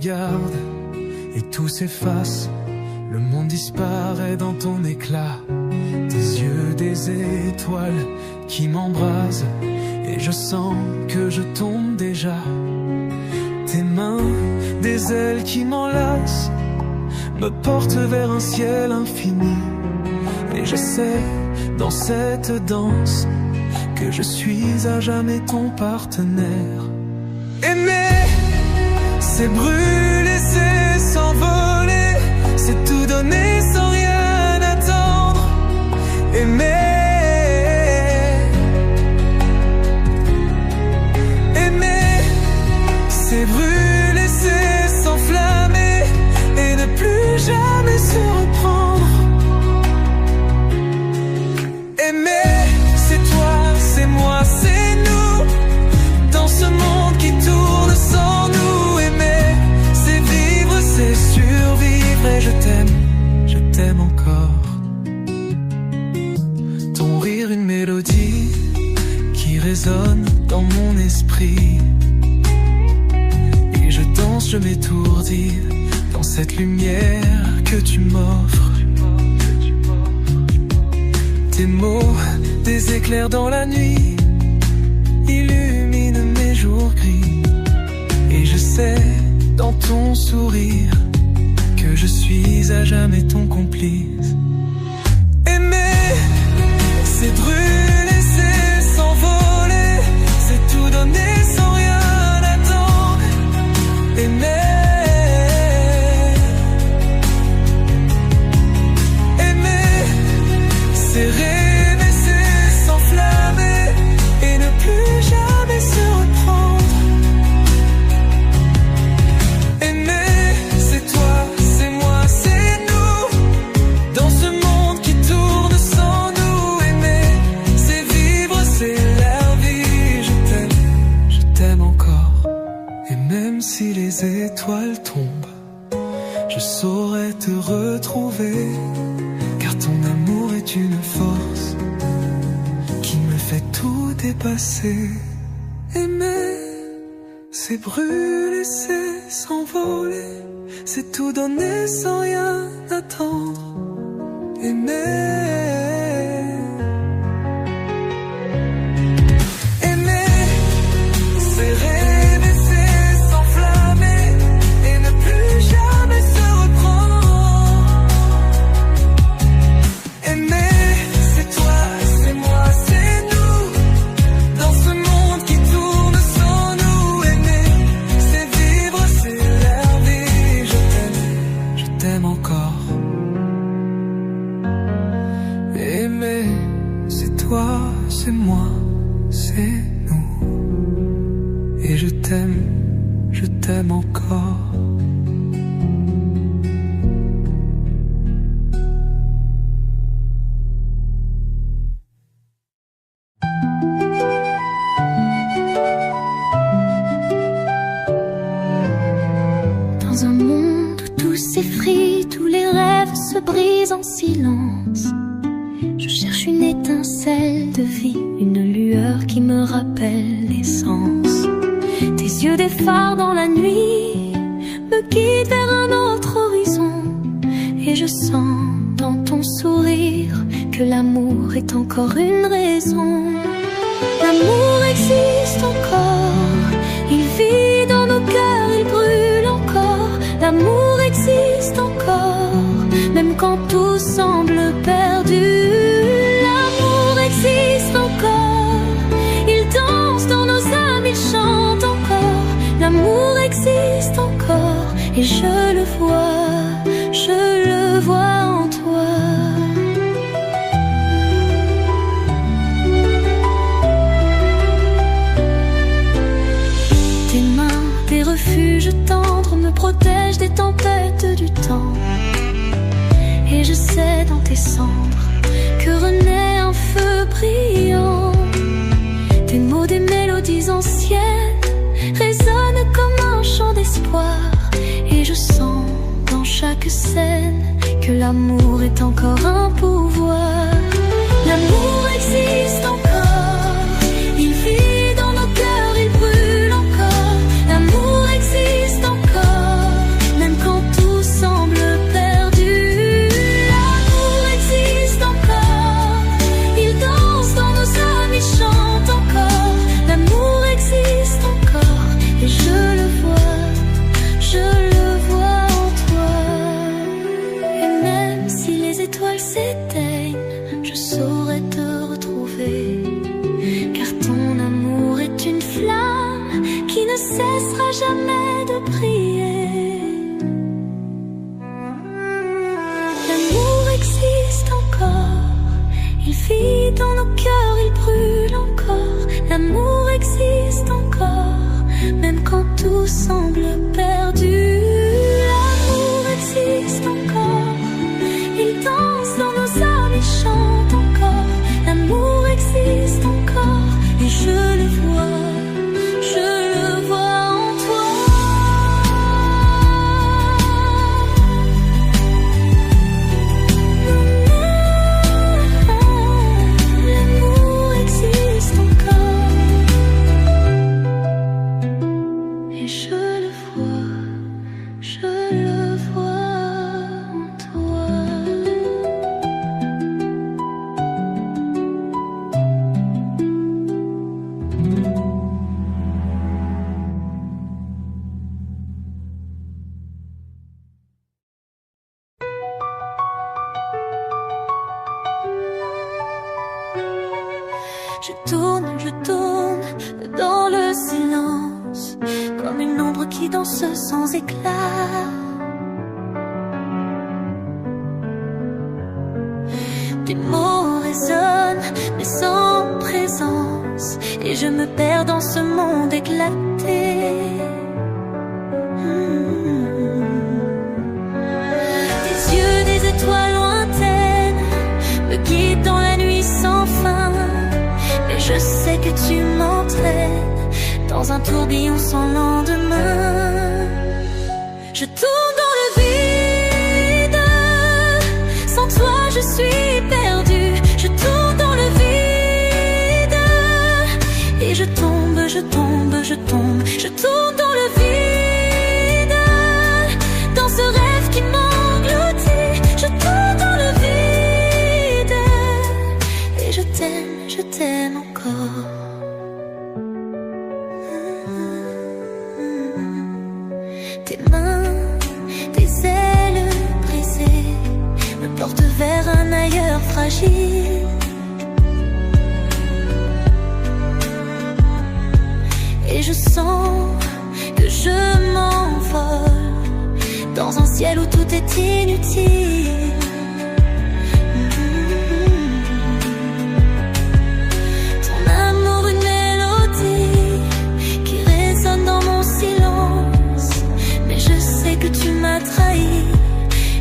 regarde et tout s'efface. Le monde disparaît dans ton éclat. Tes yeux, des étoiles qui m'embrasent. Et je sens que je tombe déjà. Tes mains, des ailes qui m'enlacent, me portent vers un ciel infini. Et je sais, dans cette danse, que je suis à jamais ton partenaire. Aimer, c'est brûler, c'est s'envoler, c'est tout donner sans rien attendre. Aimer, c'est brûler, c'est s'enflammer et ne plus jamais se reprendre. Aimer, c'est toi, c'est moi, c'est nous, dans ce monde qui tourne sans nous. Aimer, c'est vivre, c'est survivre. Et je t'aime encore. Ton rire, une mélodie qui résonne dans mon esprit. Je m'étourdis dans cette lumière que tu m'offres. Tes mots, des éclairs dans la nuit, illuminent mes jours gris. Et je sais, dans ton sourire, que je suis à jamais ton complice. Aimer, c'est brûler, c'est s'envoler, c'est tout donner sans rien attendre. Aimer, c'est rêver, c'est s'enflammer et ne plus jamais se reprendre. Aimer, c'est toi, c'est moi, c'est nous, dans ce monde qui tourne sans nous. Aimer, c'est vivre, c'est la vie. Je t'aime encore. Et même si les étoiles tombent, je saurais te retrouver, car ton amour est une force qui me fait tout dépasser. Aimer, c'est brûler, c'est s'envoler, c'est tout donner sans rien attendre. Aimer, c'est rêver, c'est s'enflammer et ne plus jamais se reprendre. Aimer, c'est toi, c'est moi, c'est nous, dans ce monde qui tourne sans nous. Aimer, c'est vivre, c'est la vie. Je t'aime encore. Aimer, c'est toi, c'est moi, c'est nous. Et je t'aime encore. Dans un monde où tout s'effrite, tous les rêves se brisent en silence, je cherche une étincelle de vie, une lueur qui me rappelle l'essence. Tes yeux, des phares dans la nuit, me guident vers un autre horizon. Et je sens dans ton sourire que l'amour est encore une raison. L'amour existe encore, il vit dans nos cœurs, il brûle encore. L'amour existe encore, même quand tout semble perdu. L'amour existe encore, il danse dans nos âmes, il chante encore. L'amour existe encore, et je le vois en toi. Tes mains, des refuges tendres, me protègent des tempêtes du temps. Et je sais dans tes cendres que renaît un feu brillant. Tes mots, des mélodies anciennes, résonnent comme un chant d'espoir. Et je sens dans chaque scène que l'amour est encore un pouvoir. L'amour existe encore, il vit dans nos cœurs, il brûle encore. L'amour existe encore, jamais de prier. L'amour existe encore, il vit dans nos cœurs, il brûle encore. L'amour existe encore, même quand tout semble perdu. L'amour existe encore, il danse dans nos âmes et chante encore. L'amour existe encore, et je le vois en toi. L'amour existe encore, et je le vois en toi. Je tourne dans le silence, comme une ombre qui danse sans éclat. Tes mots résonnent, mais sans présence, et je me perds dans ce monde éclaté. Tes yeux, des étoiles lointaines, me guident dans la nuit sans fin. Mais je sais que tu m'entraînes dans un tourbillon sans lendemain. Je tourne dans le vide, sans toi je suis perdue. Je tourne dans le vide, et je tombe, je tombe, je tombe. Je tourne dans le vide, dans ce rêve qui m'engloutit. Je tourne dans le vide, et je t'aime encore. Tes mains, tes ailes brisées me portent vers un ailleurs fragile. Et je sens que je m'envole dans un ciel où tout est inutile. Ton amour, une mélodie qui résonne dans mon silence. Mais je sais que tu m'as trahi,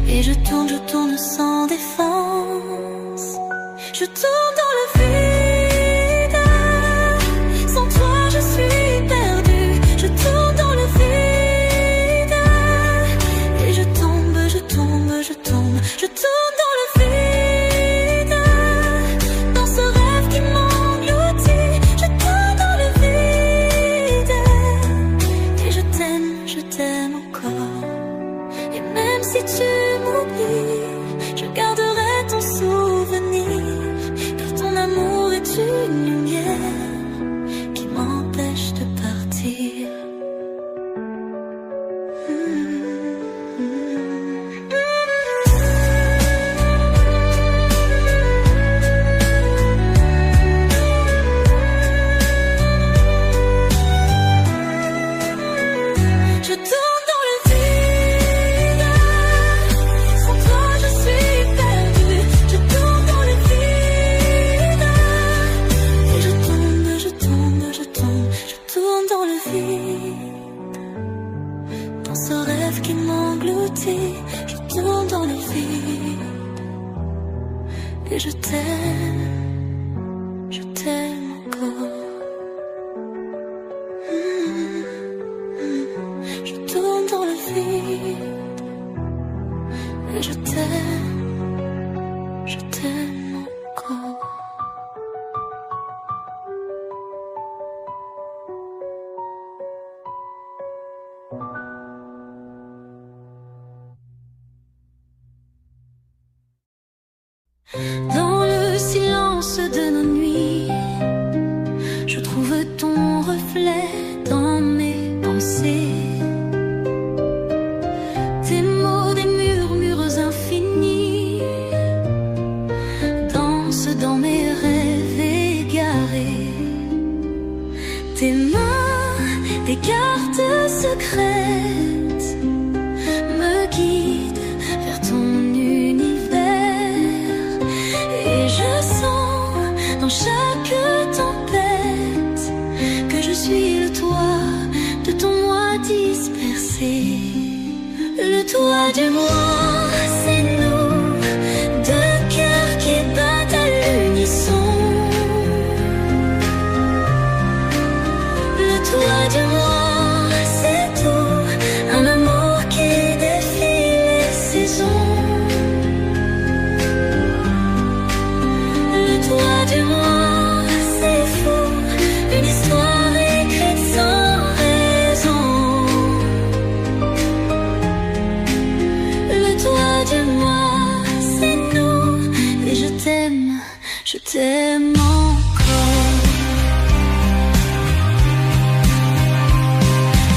et je tourne sans défense. Je tourne dans le vide, sans toi je suis perdue. Je tourne dans le vide, et je tombe, je tombe, je tombe. Je tourne dans le vide, dans ce rêve qui m'engloutit. Je tourne dans le vide, et je t'aime encore. Et même si tu m'oublies, je garderai ton souvenir, car ton amour est une lumière qui m'empêche de partir. Je tourne dans le vide, sans toi je suis perdue. Je tourne dans le vide, et je tombe, je tombe, je tombe. Je tourne dans le vide, dans ce rêve qui m'engloutit. Je tourne dans le vide, et je t'aime encore. Je tourne dans le vide, et je t'aime encore. Dans le silence de nos nuits, secrète me guide vers ton univers. Et je sens dans chaque tempête que je suis le toit de ton moi dispersé. Le toit du moi, c'est nous, deux cœurs qui battent à l'unisson. Le toit du moi, c'est tout, un amour qui défie les saisons. Le toit du moi, c'est fou, une histoire écrite sans raison. Le toit du moi, c'est nous, et je t'aime encore.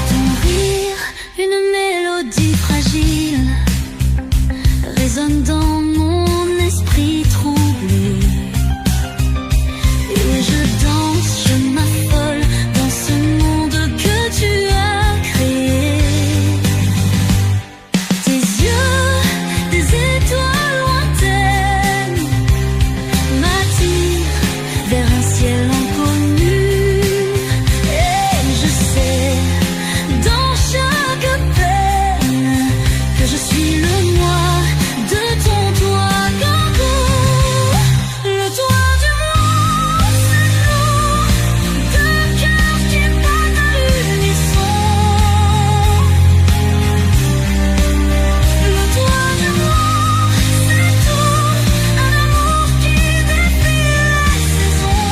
Ton rire, une mélodie fragile, résonne dans mon esprit troublé. Et je danse, je m'affole dans ce monde que tu as créé. Tes yeux, des étoiles lointaines, m'attirent vers un ciel inconnu. Et je sais, dans chaque peine, que je suis le moi de ton toit kangourou. Le toit du moi, c'est nous, deux cœurs qui battent à l'unisson. Le toit du moi, c'est tout, un amour qui défie les saisons.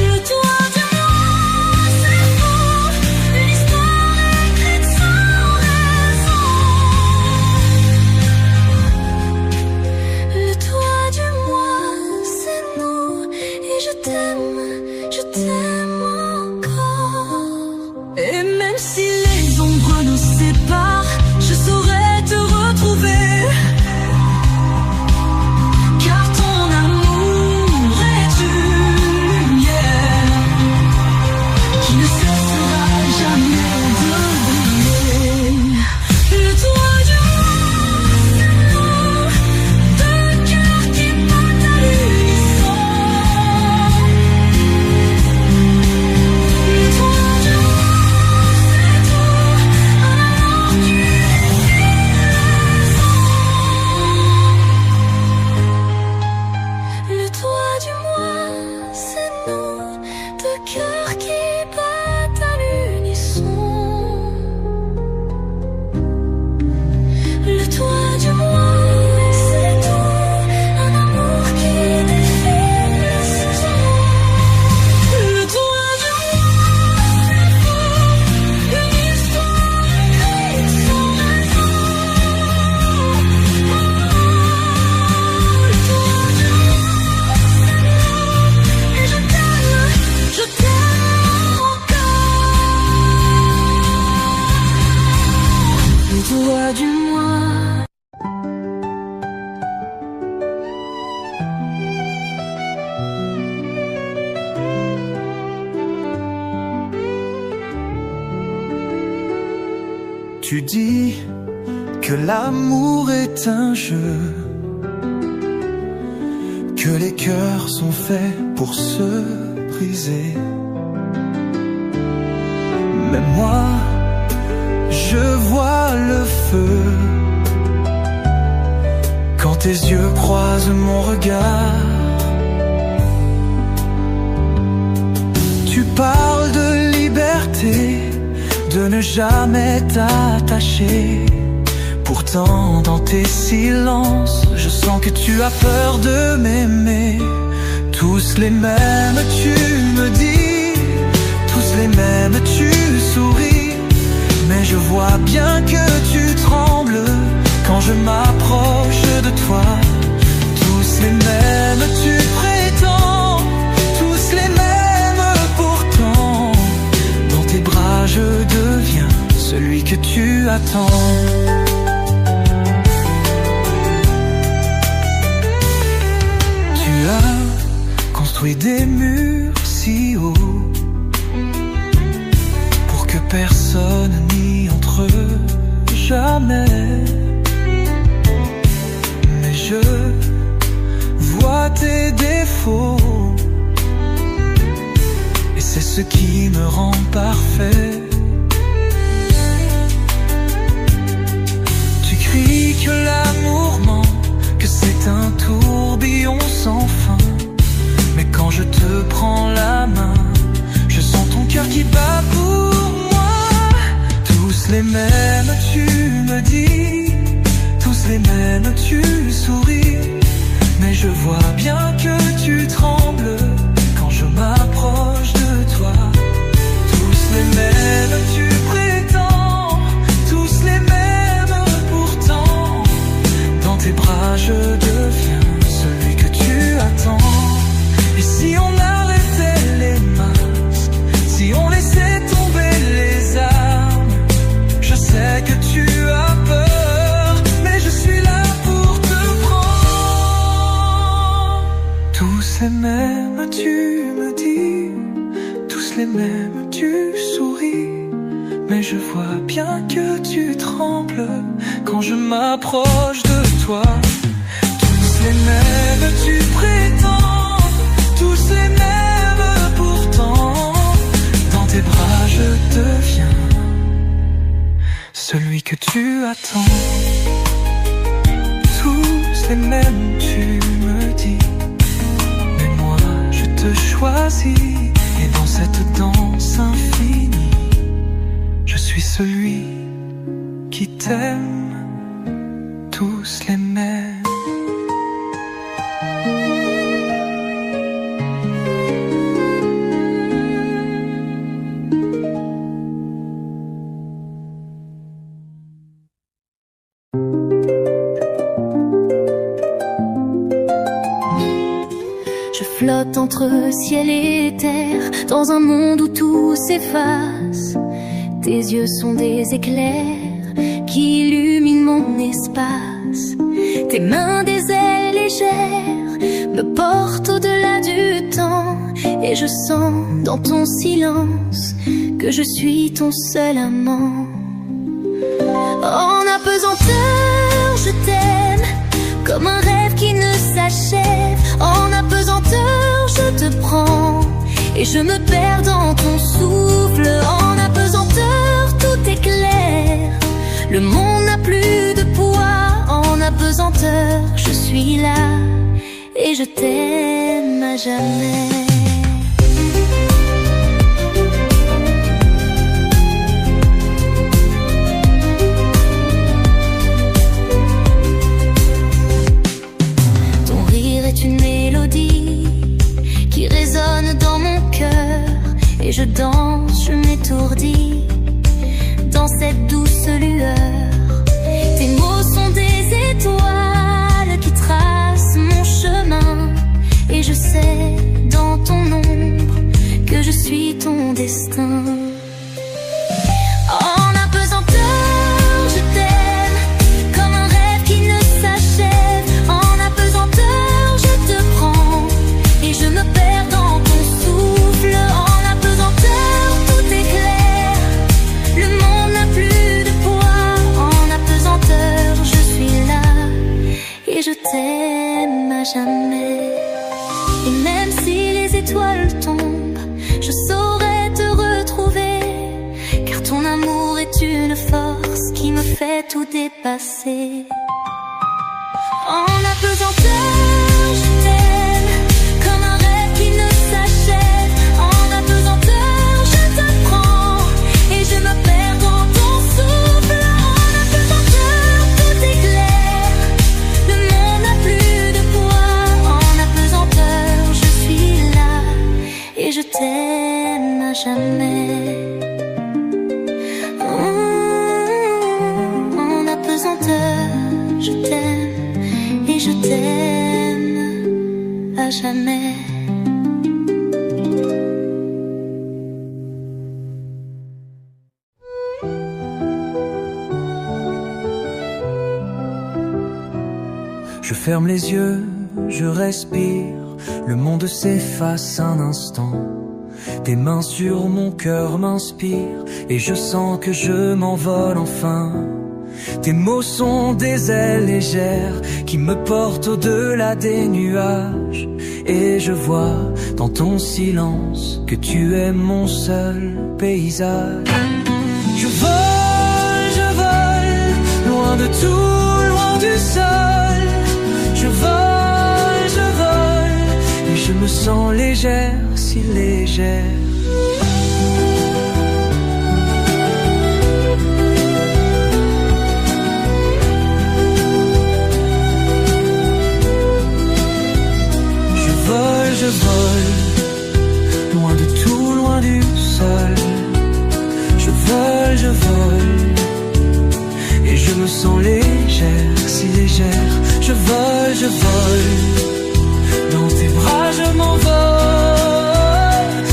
Le toit du moi, c'est fou, une histoire écrite sans raison. Le toit du moi, c'est nous, et je t'aime encore. Et même si les ombres nous séparent, je saurais te retrouver. Car ton amour est une lumière qui ne cessera jamais de briller. Le toit du moi, c'est nous, deux cœurs qui battent à l'unisson. Le toit du moi, c'est tout, un amour qui défie les saisons. Le toit du moi, c'est nous, deux cœurs qui battent à l'unisson. Le toit du moi, c'est tout, un amour qui défie les saisons. Le toit du moi, c'est fou, une histoire écrite sans raison. Le toit du moi, c'est nous, et je t'aime encore. Le toit du moi. Tu dis que l'amour est un jeu, que les cœurs sont faits pour se briser. Mais moi, je vois le feu quand tes yeux croisent mon regard. Tu parles de liberté, de ne jamais t'attacher. Pourtant, dans tes silences, je sens que tu as peur de m'aimer. Tous les mêmes, tu me dis, tous les mêmes, tu souris. Mais je vois bien que tu trembles quand je m'approche de toi. Tous les mêmes, tu prétends, tous les mêmes pourtant. Dans tes bras, je deviens celui que tu attends. Tu as construit des murs si hauts pour que personne n'y entre jamais. Mais je vois tes défauts, et c'est ce qui me rend parfait. Tu cries que l'amour ment, que c'est un tourbillon sans fin. Mais quand je te prends la main, je sens ton cœur qui bat pour moi. Tous les mêmes, tu me dis, tous les mêmes, tu souris. Mais je vois bien que tu trembles quand je m'approche de toi. Tous les mêmes, tu prétends, tous les mêmes pourtant. Dans tes bras je deviens celui que tu attends. Et si on arrêtait les masques, si on laissait tomber les armes, je sais que tu as peur, mais je suis là pour te prendre. Tous les mêmes, tu me dis, tous les mêmes, tu souris. Mais je vois bien que tu trembles quand je m'approche de toi. Tous les mêmes, tu prétends, tous les mêmes pourtant. Dans tes bras je deviens celui que tu attends. Tous les mêmes, tu me dis, mais moi je te choisis. Et dans cette danse infinie, je suis celui qui t'aime. Tous les mêmes. Je flotte entre ciel et terre, dans un monde où tout s'efface. Tes yeux sont des éclairs qui illuminent mon espace. Tes mains des ailes légères me portent au-delà du temps. Et je sens dans ton silence que je suis ton seul amant. En apesanteur, je t'aime comme un rêve qui ne s'achève. En apesanteur, je te prends et je me perds dans ton souffle. En apesanteur, tout est clair, le monde n'a plus de poids. En apesanteur, je suis là et je t'aime à jamais. Une mélodie qui résonne dans mon cœur, et je danse, je m'étourdis dans cette douce lueur. Tes mots sont des étoiles qui tracent mon chemin, et je sais dans ton ombre que je suis ton destin. En apesanteur, je t'aime comme un rêve qui ne s'achève. En apesanteur, je te prends et je me perds dans ton souffle. En apesanteur, tout est clair, le monde n'a plus de poids. En apesanteur, je suis là et je t'aime à jamais. Et même si les étoiles tombent, je saurai te retrouver, car ton amour est une force qui me fait tout dépasser. En apesanteur, je t'aime comme un rêve qui ne s'achève. En apesanteur, je te prends et je me perds dans ton souffle. En apesanteur, tout est clair, le monde n'a plus de poids. En apesanteur, je suis là et je t'aime à jamais. En apesanteur, je t'aime et je t'aime à jamais. Je ferme les yeux, je respire, le monde s'efface un instant. tes mains sur mon cœur m'inspirent et je sens que je m'envole enfin. Tes mots sont des ailes légères qui me portent au-delà des nuages. Et je vois dans ton silence que tu es mon seul paysage. Je vole, loin de tout, loin du sol. Je vole, et je me sens légère, si légère. Je vole, loin de tout, loin du sol. Je vole, et je me sens légère, si légère. Je vole, dans tes bras je m'envole.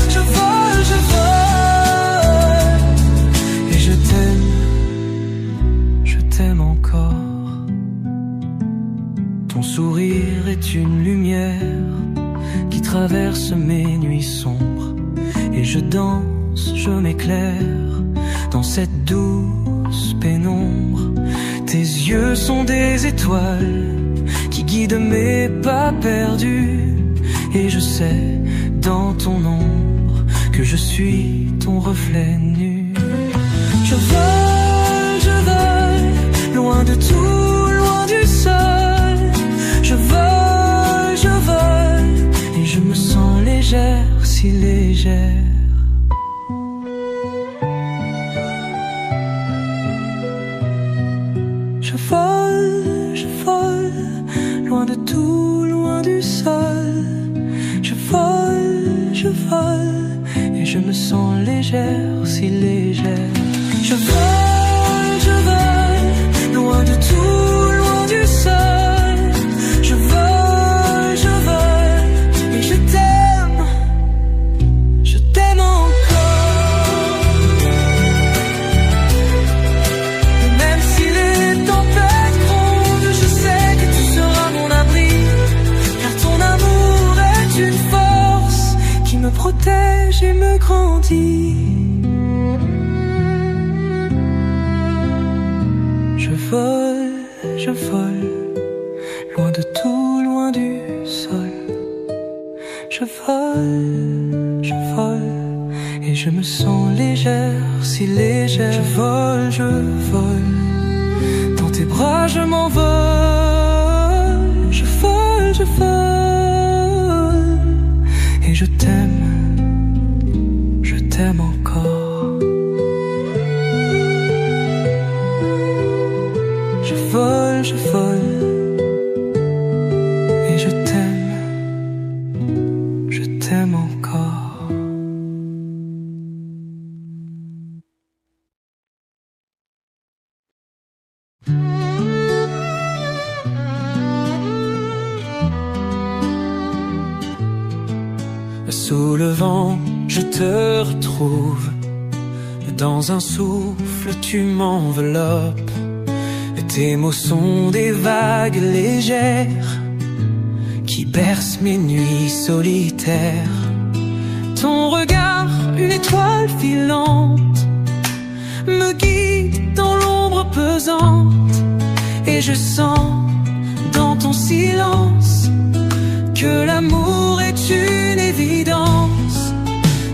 Je vole, et je t'aime encore. Ton sourire est une lumière qui traverse mes nuits sombres. Et je danse, je m'éclaire dans cette douce pénombre. Tes yeux sont des étoiles qui guident mes pas perdus. Et je sais dans ton ombre que je suis ton reflet nu. Je vole, loin de tout, loin du sol. Je vole, et je me sens légère, si légère. Je vole, loin de tout, loin du sol. Je vole, et je me sens légère, si légère. Je vole, loin de tout, loin du sol. Je vole, et je t'aime encore. Et même si les tempêtes grondent, je sais que tu seras mon abri, car ton amour est une force qui me protège et me grandit. Je vole, loin de tout, loin du sol. Je vole, et je me sens légère, si légère. Je vole, dans tes bras je m'envole. Je vole, et je t'aime encore. Je vole, et je t'aime encore. Sous le vent, je te retrouve. Dans un souffle, tu m'enveloppes. Tes mots sont des vagues légères qui bercent mes nuits solitaires. Ton regard, une étoile filante, me guide dans l'ombre pesante. Et je sens dans ton silence que l'amour est une évidence.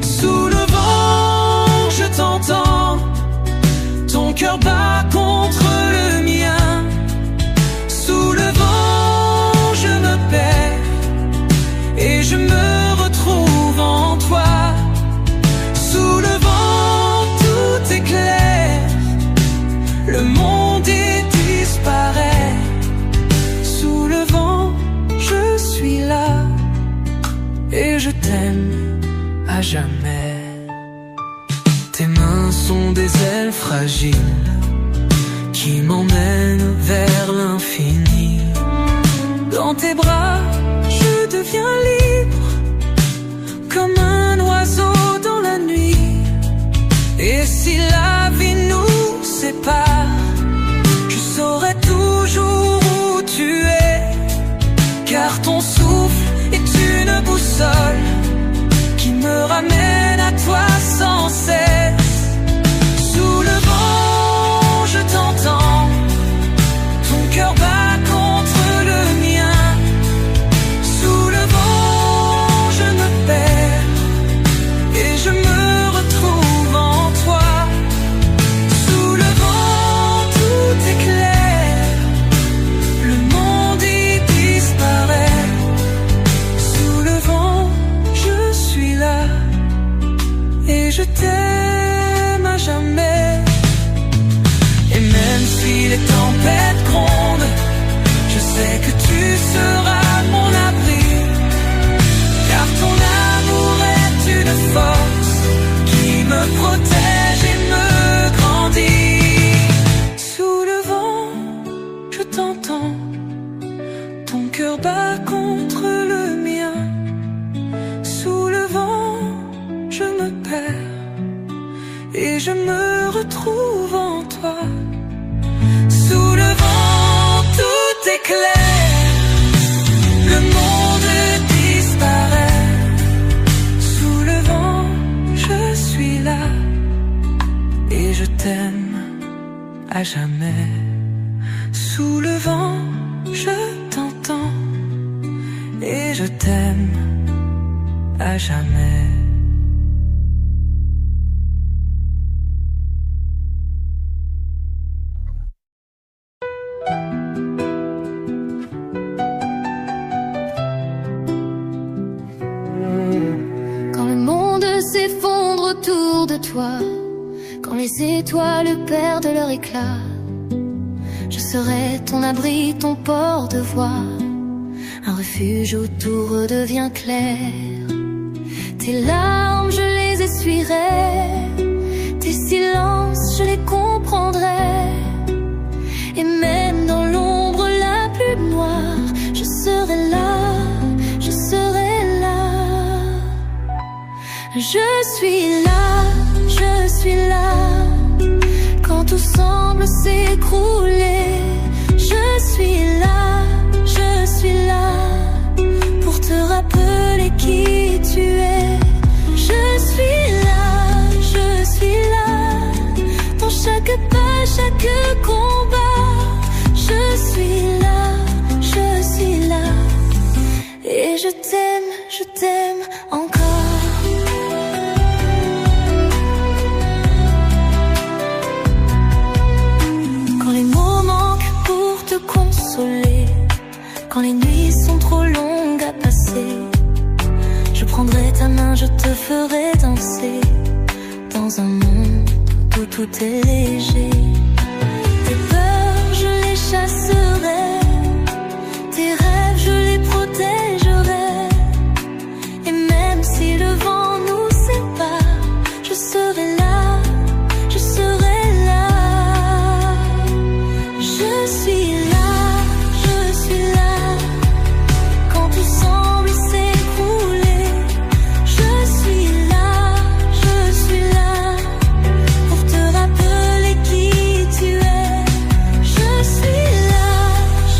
Sous le vent, je t'entends, ton cœur bat contre le mien. Sous le vent, je me perds et je me retrouve en toi. Sous le vent, tout est clair, le monde est disparaît. Sous le vent, je suis là et je t'aime à jamais. Tes mains sont des ailes fragiles qui m'emmènent vers l'infini. Dans tes bras, je deviens libre, comme un oiseau dans la nuit. Et si la vie nous sépare, je saurai toujours où tu es, car ton souffle est une boussole qui me ramène toi sans cesse. Sous le vent, je t'entends, ton cœur bat contre le mien. Sous le vent, je me perds et je me retrouve en toi. Sous le vent, tout est clair, le monde y disparaît. Sous le vent, je suis là et je t'aime à jamais. Et même si les tempêtes grondent, je sais que tu seras mon abri, car ton amour est une force qui me protège et me grandit. Sous le vent, je t'entends, ton cœur bat contre le mien. Sous le vent, je me perds et je me retrouve en toi. Sous le vent, tout est clair, le monde disparaît. Sous le vent, je suis là et je t'aime à jamais. Sous le vent, je t'entends et je t'aime à jamais. Quand le monde s'effondre autour de toi, quand les étoiles perdent leur éclat, je serai ton abri, ton port de voix. Un refuge où tout redevient clair. Tes larmes, je les essuierai, tes silences, je les comprendrai. Et même dans l'ombre la plus noire, je serai là, je serai là. Je suis là, je suis là. Quand tout semble s'écrouler, je suis là, je suis là. Pour te rappeler qui tu es. Je suis là, je suis là. Dans chaque pas, chaque combat, je suis là, je suis là. Et je t'aime encore. Quand les mots manquent pour te consoler, quand les nuits sont trop longues à passer, je prendrai ta main, je te ferai danser dans un monde où tout est léger. Tes peurs, je les chasserai, tes rêves, je les protégerai. Et même si le vent nous sépare, je serai là, je serai là. Je suis là, je suis là. Quand tout semble s'écrouler, je suis là, je suis là. Pour te rappeler qui tu es. Je suis là,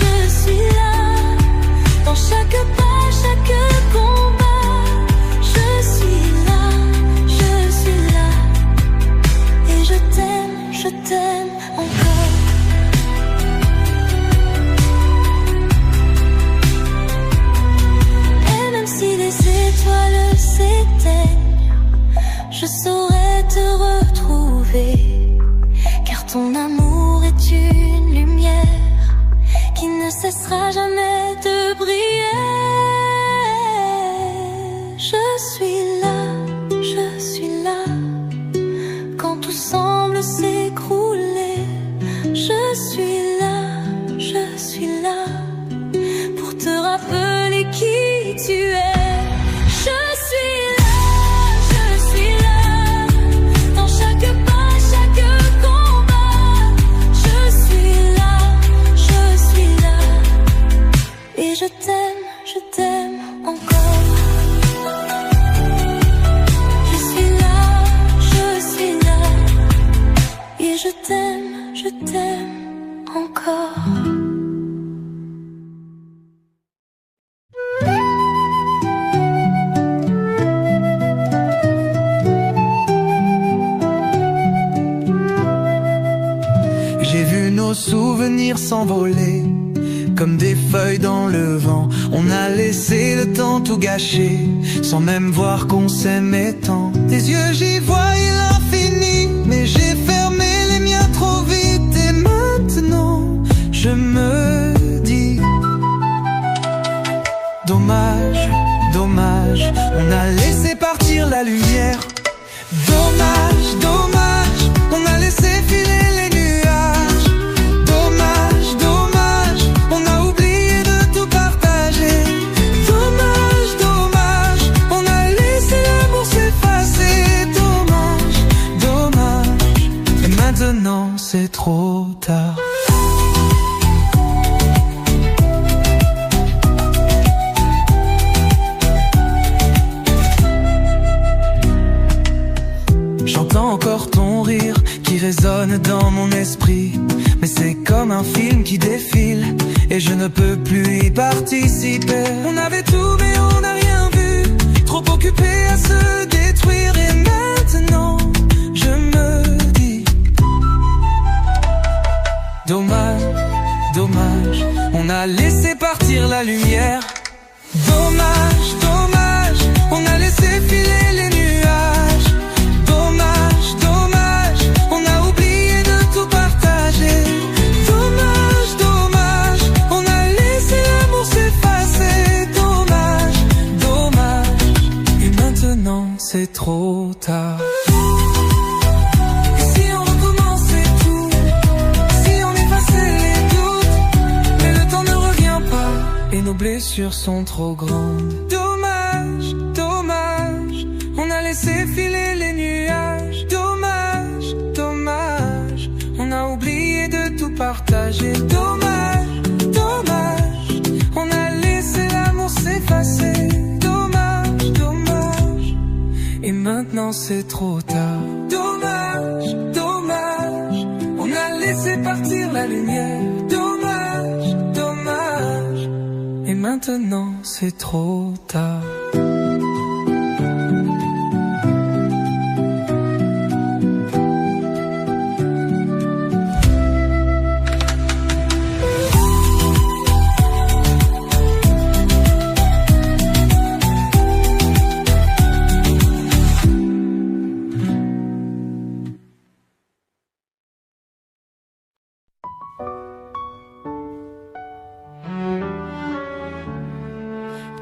je suis là. Dans chaque pas, chaque combat, je suis là, je suis là. Et je t'aime encore. Et même si les étoiles s'éteignent, je saurai te retrouver, car ton amour est une lumière qui ne cessera jamais de briller. Je suis là, je suis là. Quand tout semble s'écrouler, je suis là, je suis là. Pour te rappeler qui tu es. Je suis là, je suis là. Dans chaque pas, chaque combat, je suis là, je suis là. souvenirs s'envolaient comme des feuilles dans le vent. On a laissé le temps tout gâcher, sans même voir qu'on s'aimait tant. Tes yeux, j'y voyais l'infini, mais j'ai fermé les miens trop vite. Et maintenant, je me dis dommage, dommage, on a laissé partir la lumière. Dommage, dommage, on a laissé filer les nuages. Dommage, dommage, on a oublié de tout partager. Dommage, dommage, on a laissé l'amour s'effacer. Dommage, dommage, et maintenant c'est trop tard. J'entends encore ton rire qui résonne dans mon esprit, mais c'est comme un film qui défile et je ne peux plus y participer. On avait tout mais on n'a rien vu, trop occupé à se détruire. Et maintenant je me dis dommage, dommage, on a laissé partir la lumière. Dommage, dommage, on a laissé filer les nuages. Dommage, dommage, on a oublié de tout partager. Dommage, dommage, on a laissé l'amour s'effacer. Dommage, dommage, et maintenant c'est trop tard. Et si on recommençait tout, si on effaçait les doutes, mais le temps ne revient pas et nos blessures sont trop grandes. Dommage, dommage, on a laissé filer les nuages. Dommage, dommage, on a oublié de tout partager. Dommage, dommage, on a laissé l'amour s'effacer. Dommage, dommage, et maintenant c'est trop tard. Dommage, dommage, on a laissé partir la lumière. Dommage, dommage, et maintenant c'est trop tard.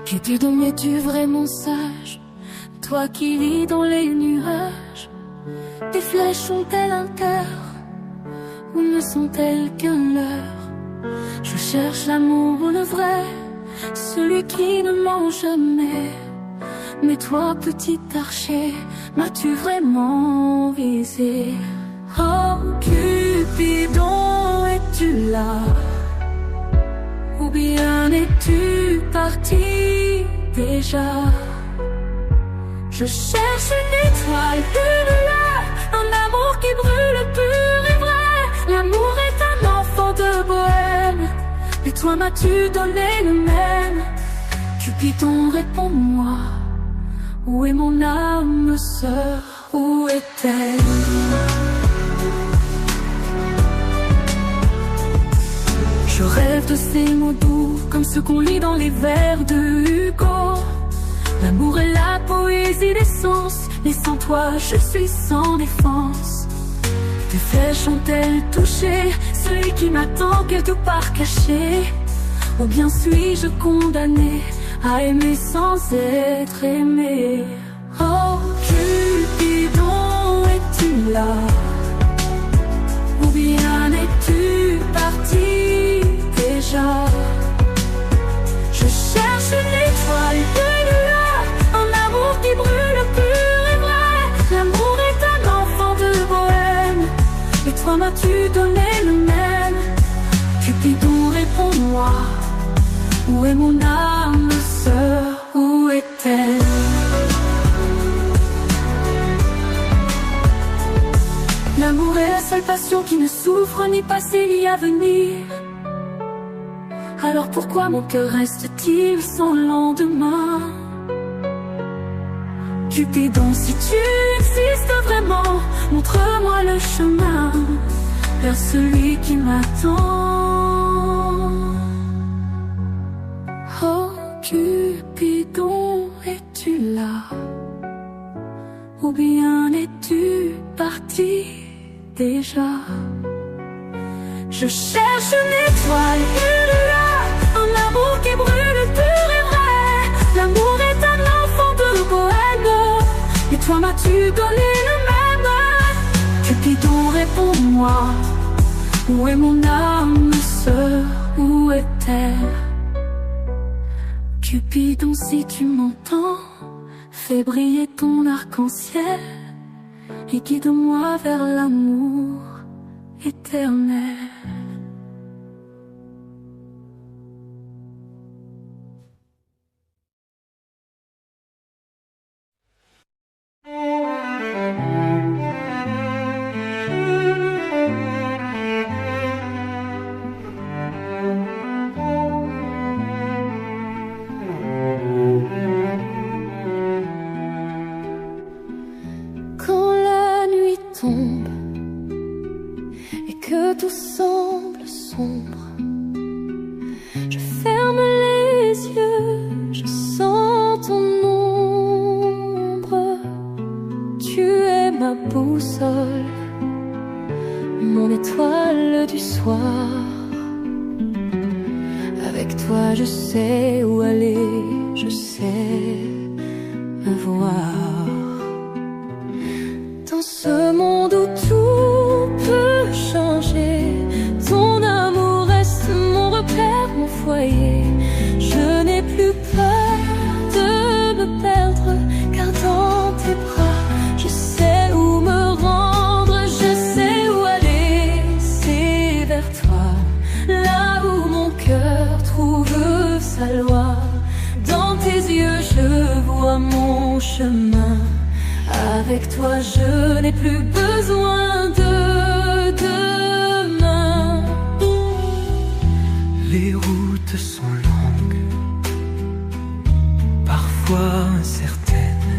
Cupidon, es-tu vraiment sage, toi qui vis dans les nuages? Tes flèches ont-elles un cœur ou ne sont-elles qu'un leurre? Je cherche l'amour le vrai, celui qui ne ment jamais. Mais toi, petit archer, m'as-tu vraiment visé? Oh Cupidon, es-tu là? Ou bien es-tu parti déjà? Je cherche une étoile, une lueur, un amour qui brûle pur et vrai. L'amour est un enfant de bohème, et toi m'as-tu donné le même? Cupidon, réponds-moi, où est mon âme sœur? Où est-elle? Je rêve de ces mots doux, comme ceux qu'on lit dans les vers de Hugo. L'amour est la poésie des sens, mais sans toi je suis sans défense. Tes flèches ont-elles touché celui qui m'attend quelque part caché? Ou bien suis-je condamné à aimer sans être aimé? Oh Cupidon, es-tu là? Ou bien es-tu parti déjà? Je cherche une étoile, une lueur, un amour qui brûle pur et vrai. L'amour est un enfant de bohème, et toi m'as-tu donné le même? Cupidon, réponds-moi, où est mon âme sœur? Où est-elle? L'amour est la seule passion qui ne souffre ni passé ni avenir. Alors pourquoi mon cœur reste-t-il sans lendemain? Cupidon, si tu existes vraiment, montre-moi le chemin. vers celui qui m'attend. Oh Cupidon, es-tu là? Ou bien es-tu parti déjà? Je cherche une étoile, une lueur, un amour qui brûle pur et vrai. L'amour est un enfant de bohème, et toi m'as-tu donné le même? Cupidon, réponds-moi, où est mon âme sœur, où est-elle? Cupidon, si tu m'entends, fais briller ton arc-en-ciel et guide-moi vers l'amour éternel. Quand la nuit tombe et que tout semble sombre, je ferme les yeux, je sens ton ombre. Tu es ma boussole, mon étoile du soir. Avec toi je sais où aller, je sais me voir. Dans ce monde où tout peut changer, ton amour reste mon repère, mon foyer. Je n'ai plus peur de me perdre, car dans tes bras je sais où me rendre, je sais où aller. C'est vers toi, là où mon cœur trouve sa loi. Dans tes yeux je vois mon chemin. Avec toi je n'ai plus besoin de demain. Les routes sont longues, parfois incertaines,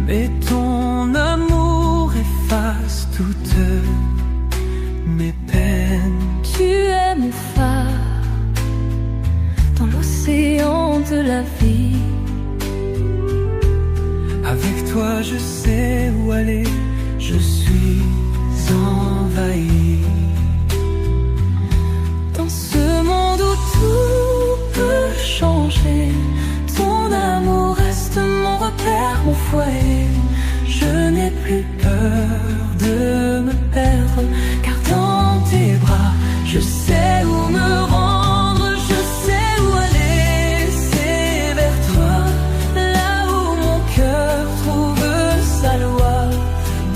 mais ton amour efface toutes mes peines. Tu es mon phare dans l'océan de la vie. Avec toi je sais où aller, je suis envahi. Dans ce monde où tout peut changer, ton amour reste mon repère, mon foyer. Je n'ai plus peur de me perdre, car dans tes bras je sais où me rendre, je sais où aller. C'est vers toi, là où mon cœur trouve sa loi.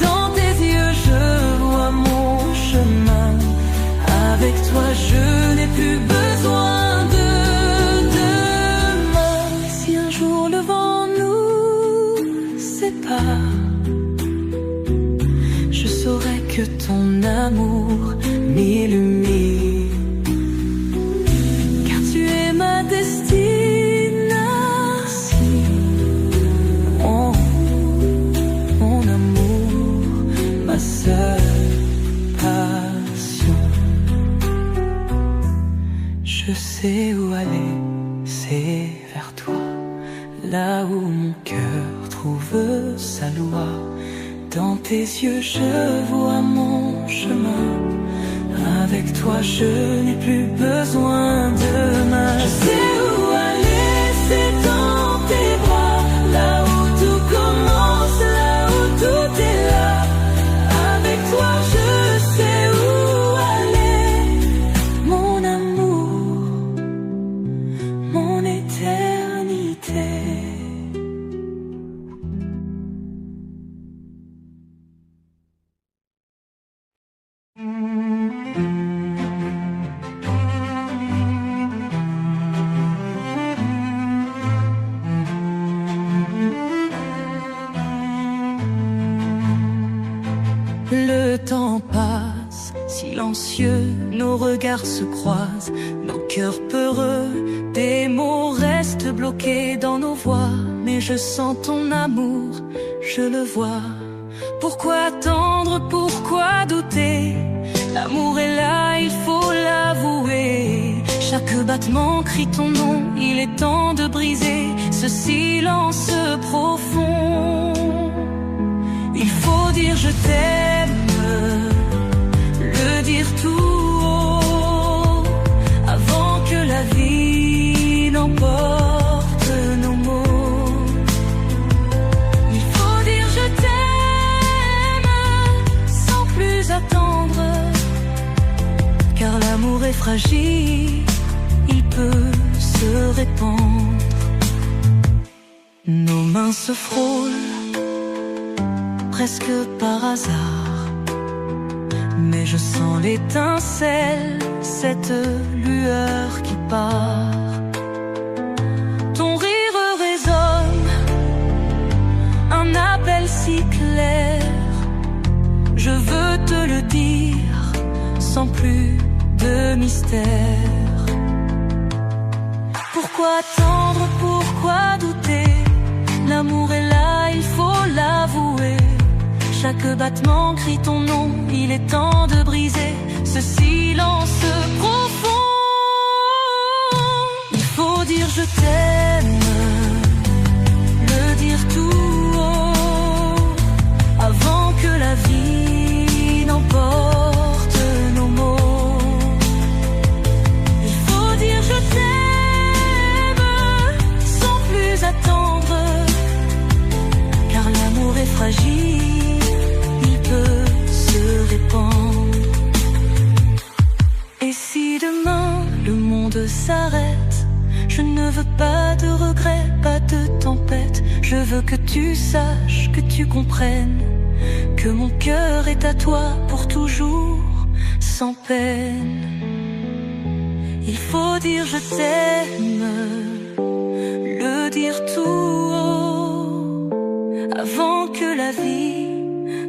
Dans tes yeux je vois mon chemin. Avec toi je n'ai plus besoin de demain. Si un jour le vent nous sépare, je saurai que ton amour m'illumine, car tu es ma destination. Mon amour, ma seule passion. Je sais où aller, c'est vers toi, là où mon cœur trouve sa loi. Dans tes yeux je vois mon chemin. Avec toi je n'ai plus besoin de demain. Je sais où aller, c'est dans tes bras, là où tout commence, là où tout est là. Avec toi je sais où aller, mon amour, mon éternité. Le temps passe, silencieux, nos regards se croisent, nos cœurs peureux, des mots restent bloqués dans nos voix. Mais je sens ton amour, je le vois, Pourquoi attendre, pourquoi douter? L'amour est là, il faut l'avouer. Chaque battement crie ton nom, il est temps de briser ce silence profond. Il faut dire je t'aime, le dire tout haut, avant que la vie n'emporte nos mots. Il faut dire je t'aime, sans plus attendre, car l'amour est fragile, il peut se répandre. Nos mains se frôlent, presque par hasard, mais je sens l'étincelle, cette lueur qui part. Ton rire résonne, un appel si clair. Je veux te le dire, sans plus de mystère. Pourquoi attendre, pourquoi douter? L'amour est là, il faut l'avouer. Chaque battement crie ton nom, il est temps de briser ce silence profond. Il faut dire je t'aime, le dire tout haut, avant que la vie n'emporte nos mots. Il faut dire je t'aime, sans plus attendre, car l'amour est fragile, se répandre. Et si demain le monde s'arrête, je ne veux pas de regrets, pas de tempête. Je veux que tu saches, que tu comprennes, que mon cœur est à toi pour toujours, sans peine. Il faut dire je t'aime, le dire tout haut, avant que la vie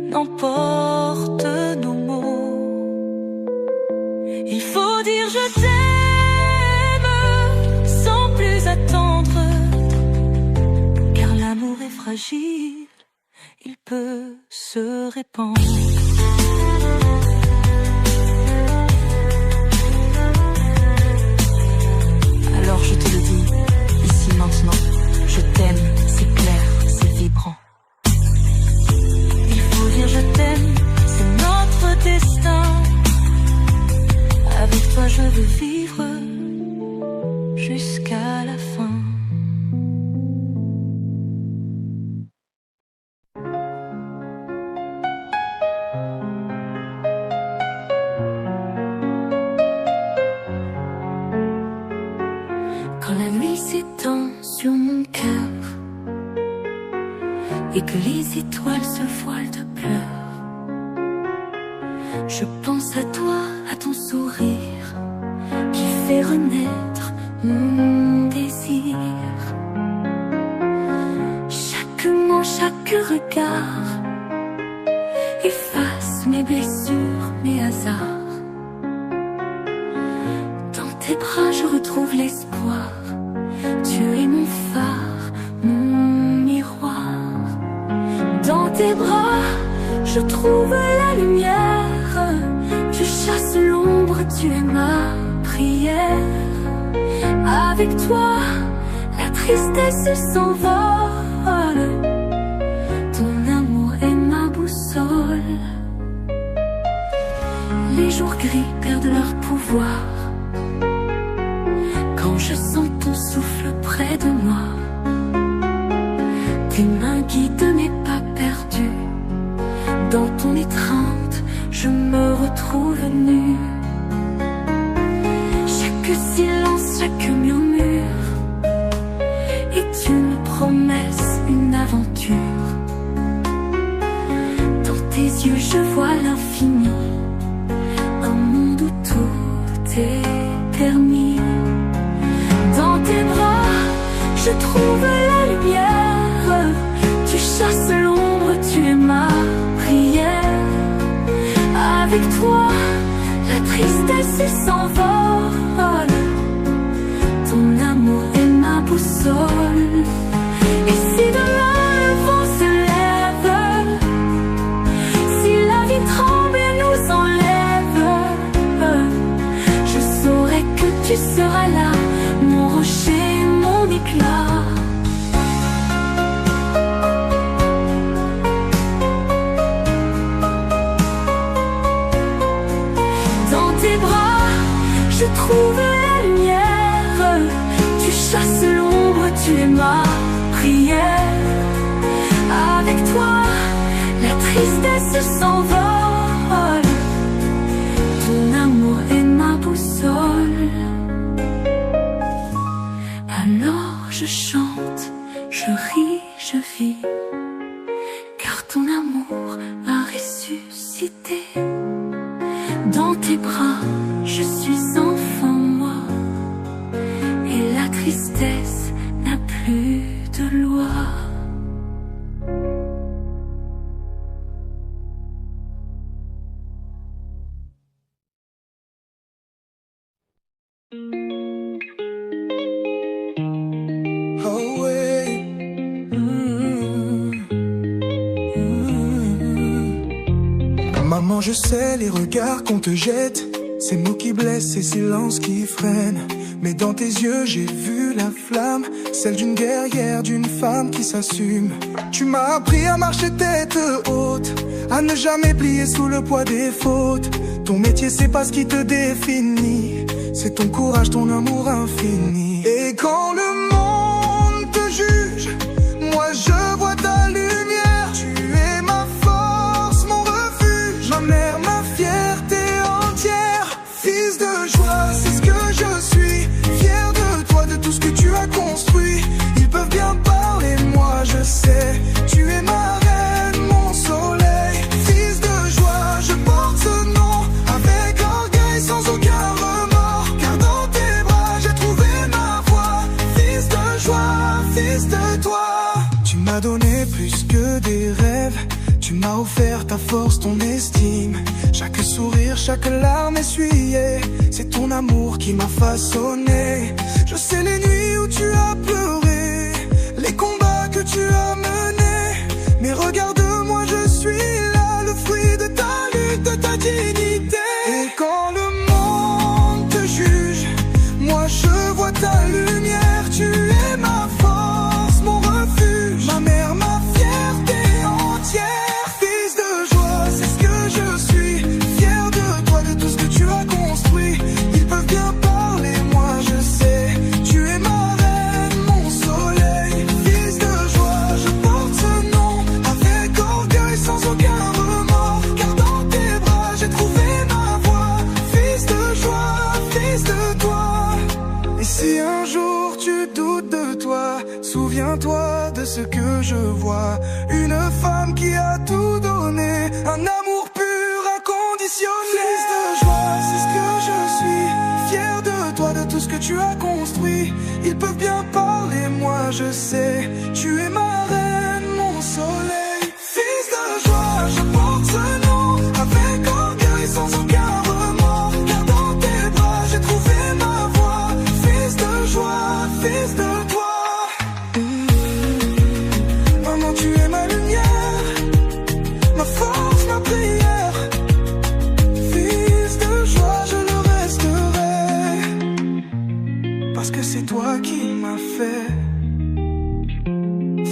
n'emporte nos mots. Il faut dire je t'aime, sans plus attendre, car l'amour est fragile, il peut se répandre. Alors je te le dis, ici maintenant, je t'aime, c'est clair, c'est vibrant. Je t'aime, c'est notre destin. Avec toi je veux vivre jusqu'à la fin. Quand la nuit s'étend sur mon cœur et que les étoiles se voilent de pleurs, je pense à toi, à ton sourire qui fait renaître mon désir. Chaque mot, chaque regard efface mes blessures, mes hasards. Dans tes bras je retrouve l'espoir, tu es mon phare, mon miroir. Dans tes bras je trouve la lumière, tu chasses l'ombre, tu es ma prière. Avec toi, la tristesse s'envole, ton amour est ma boussole. Les jours gris perdent leur pouvoir quand je sens ton souffle près de moi. Tes mains guident mes pas perdus, dans ton étreinte, je me retrouve nue. Chaque silence, chaque murmure est une promesse, une aventure. Dans tes yeux, je vois l'infini, un monde où tout est permis. Dans tes bras, je trouve la lumière, tu chasses l'ombre, tu es ma prière. Avec toi, la tristesse s'envole, ton amour est ma boussole. Et si demain le vent se lève, trouver la lumière. Tu chasses l'ombre, tu es ma prière. Avec toi, la tristesse s'envole. Ton amour est ma boussole. Alors je chante, je ris, je vis, car ton amour a ressuscité. Dans tes bras, je suis enfant, moi, et la tristesse n'a plus de loi. Maman, je sais les regards qu'on te jette, ces mots qui blessent, ces silences qui freinent. Mais dans tes yeux, j'ai vu la flamme, celle d'une guerrière, d'une femme qui s'assume. Tu m'as appris à marcher tête haute, à ne jamais plier sous le poids des fautes. Ton métier, c'est pas ce qui te définit, c'est ton courage, ton amour infini. Et quand le monde te juge, moi je vois ta lumière. Tu es ma force, mon refuge, ma mère, ma fierté entière. Fils de joie, c'est ce que je suis, fier de toi, de tout ce que tu as construit. Ils peuvent bien parler, moi je sais, tu es ma reine, mon soleil. Fils de joie, je porte ce nom avec orgueil, sans aucun remords, car dans tes bras j'ai trouvé ma voie. Fils de joie, fils de toi. Tu m'as donné plus que des rêves, tu m'as offert ta force, ton estime. Chaque sourire, chaque larme essuyée, c'est ton amour qui m'a façonné. Je sais les nuits où tu as pleuré, les combats que tu as menés. Mais regarde-moi, je suis là, le fruit de ta lutte, de ta dignité. Et quand le monde te juge, moi je vois ta lumière. Tu es ma force, mon refuge, ma mère, ma fierté entière. Fils de joie, c'est ce que je suis, fier de toi, de tout ce que tu as construit. Ils peuvent bien parler, moi je sais, tu es ma reine, mon soleil. Fils de joie, je porte ce nom avec orgueil, sans aucun remords, car dans tes bras j'ai trouvé ma voie. Fils de joie, fils de toi. Et si un jour tu doutes de toi, souviens-toi de ce que je vois. Une femme qui a tout donné, un amour pur, inconditionnel. Fils de joie, c'est ce que je suis, fier de toi, de tout ce que tu as construit. Ils peuvent bien parler, moi je sais, tu es ma reine, mon soleil. Fils de joie, je porte ce nom avec orgueil, sans aucun remords, car dans tes bras j'ai trouvé ma voie. Fils de joie, fils de toi. Maman, tu es ma lumière, ma force, ma prière. Fils de joie, je le resterai, parce que c'est toi qui m'as fait.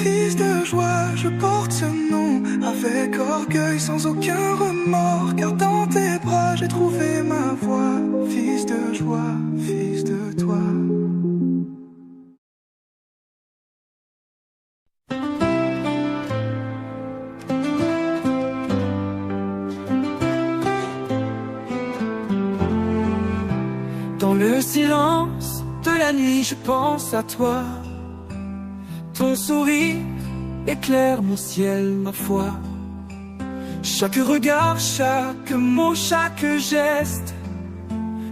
Fils de joie, je porte ce nom avec orgueil, sans aucun remords, car dans tes bras j'ai trouvé ma voie. Fils de joie, fils de toi. Dans le silence de la nuit, je pense à toi. Ton sourire éclaire mon ciel, ma foi. Chaque regard, chaque mot, chaque geste,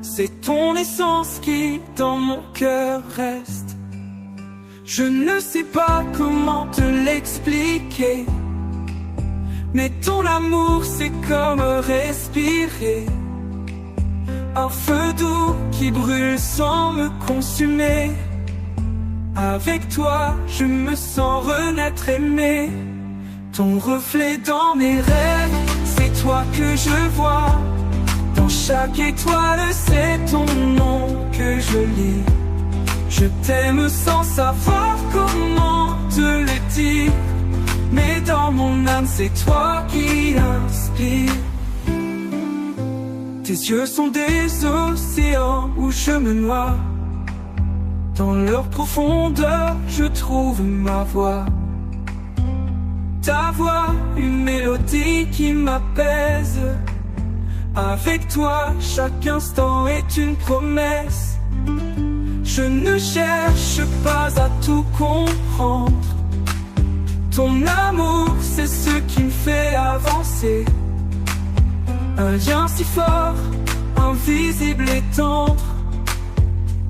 c'est ton essence qui dans mon cœur reste. Je ne sais pas comment te l'expliquer, mais ton amour c'est comme respirer. Un feu doux qui brûle sans me consumer. Avec toi, je me sens renaître aimé. Ton reflet dans mes rêves, c'est toi que je vois. Dans chaque étoile, c'est ton nom que je lis. Je t'aime sans savoir comment te le dire, mais dans mon âme, c'est toi qui inspire. Tes yeux sont des océans où je me noie. Dans leur profondeur, je trouve ma voix. Ta voix, une mélodie qui m'apaise. Avec toi, chaque instant est une promesse. Je ne cherche pas à tout comprendre. Ton amour, c'est ce qui me fait avancer. Un lien si fort, invisible et tendre.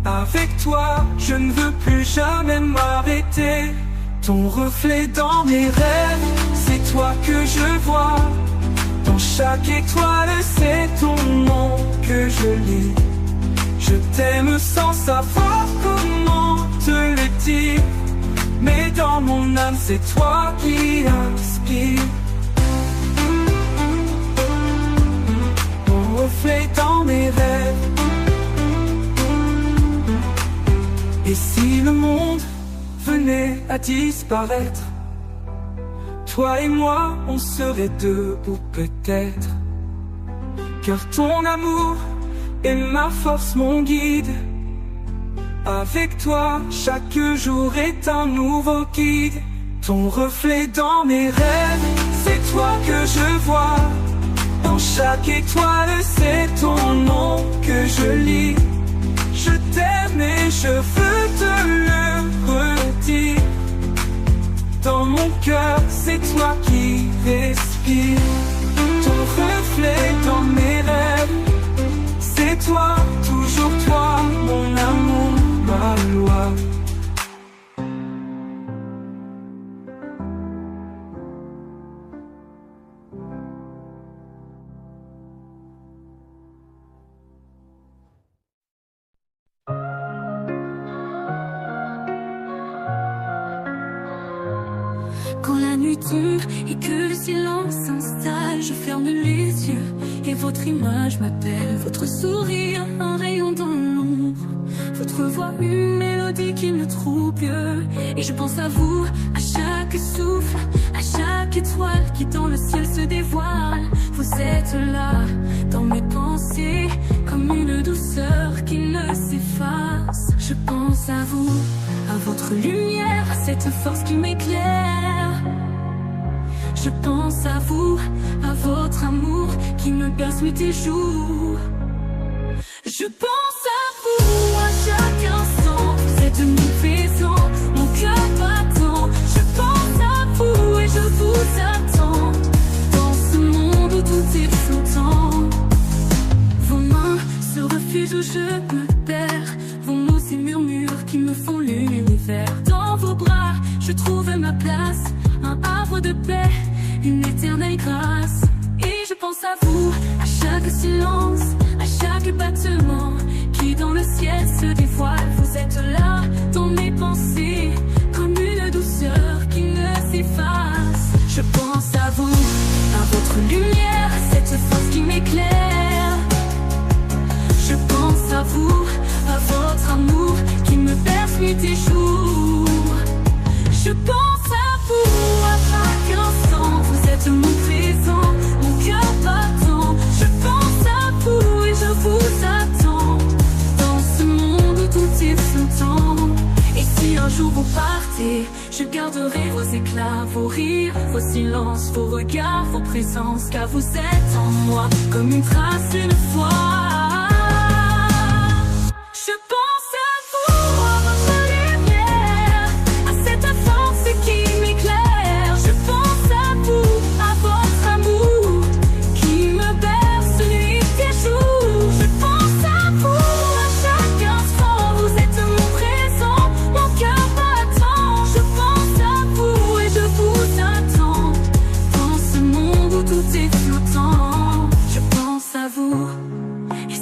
Avec toi, je ne veux plus jamais m'arrêter. Ton reflet dans mes rêves, c'est toi que je vois. Dans chaque étoile, c'est ton nom que je lis. Je t'aime sans savoir comment te le dire. Mais dans mon âme, c'est toi qui inspire. Mon reflet dans mes rêves. Et si le monde venait à disparaître, toi et moi, on serait debout peut-être. Car ton amour est ma force, mon guide. Avec toi, chaque jour est un nouveau guide. Ton reflet dans mes rêves, c'est toi que je vois. Dans chaque étoile, c'est ton nom que je lis. Je t'aime et je veux te le redire. Dans mon cœur, c'est toi qui respires. Ton reflet dans mes rêves, c'est toi, toujours toi, mon amour, ma loi. Quand la nuit tombe et que le silence s'installe, je ferme les yeux et votre image m'appelle. Votre sourire, un rayon dans l'ombre. Votre voix, une mélodie qui me trouble. Et je pense à vous, à chaque souffle, à chaque étoile qui dans le ciel se dévoile. Vous êtes là, dans mes pensées, comme une douceur qui ne s'efface. Je pense à vous, à votre lumière, à cette force qui m'éclaire. Je pense à vous, à votre amour qui me berce nuit et jour. Je pense à vous à chaque instant, vous êtes mon présent, mon cœur battant. Je pense à vous et je vous attends, dans ce monde où tout est flottant. Vos mains, ce refuge où je me perds, vos mots, ces murmures qui me font l'univers. Dans vos bras, je trouve ma place, un havre de paix, une éternelle grâce. Et je pense à vous, à chaque silence, à chaque battement qui dans le ciel se dévoile. Vous êtes là, dans mes pensées, comme une douceur qui ne s'efface. Je pense à vous, à votre lumière, à cette force qui m'éclaire. Je pense à vous, à votre amour qui me berce nuit et jour. Je pense à vous à chaque instant, vous êtes mon présent, mon cœur battant. Je pense à vous et je vous attends, dans ce monde où tout est flottant. Et si un jour vous partez, je garderai vos éclats, vos rires, vos silences, vos regards, vos présences. Car vous êtes en moi, comme une trace, une fois. Je pense à vous, à votre lumière, à cette force qui m'éclaire. Je pense à vous, à votre amour qui me berce nuit et jour. Je pense à vous à chaque instant, vous êtes mon présent, mon cœur battant. Je pense à vous et je vous attends, dans ce monde où tout est flottant. Je pense à vous. Et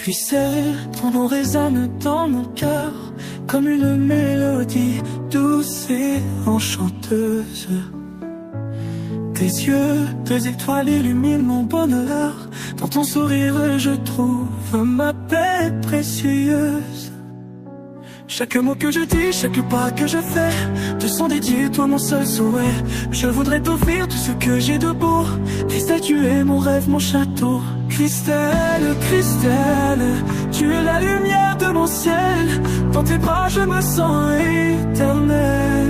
Puis serré, ton nom résonne dans mon cœur comme une mélodie douce et enchanteuse. Tes yeux, 2 étoiles illuminent mon bonheur. Dans ton sourire je trouve ma paix précieuse. Chaque mot que je dis, chaque pas que je fais te sont dédiés, toi mon seul souhait. Je voudrais t'offrir tout ce que j'ai de beau. Christelle, tu es mon rêve, mon château. Christelle, Christelle, tu es la lumière de mon ciel. Dans tes bras je me sens éternel.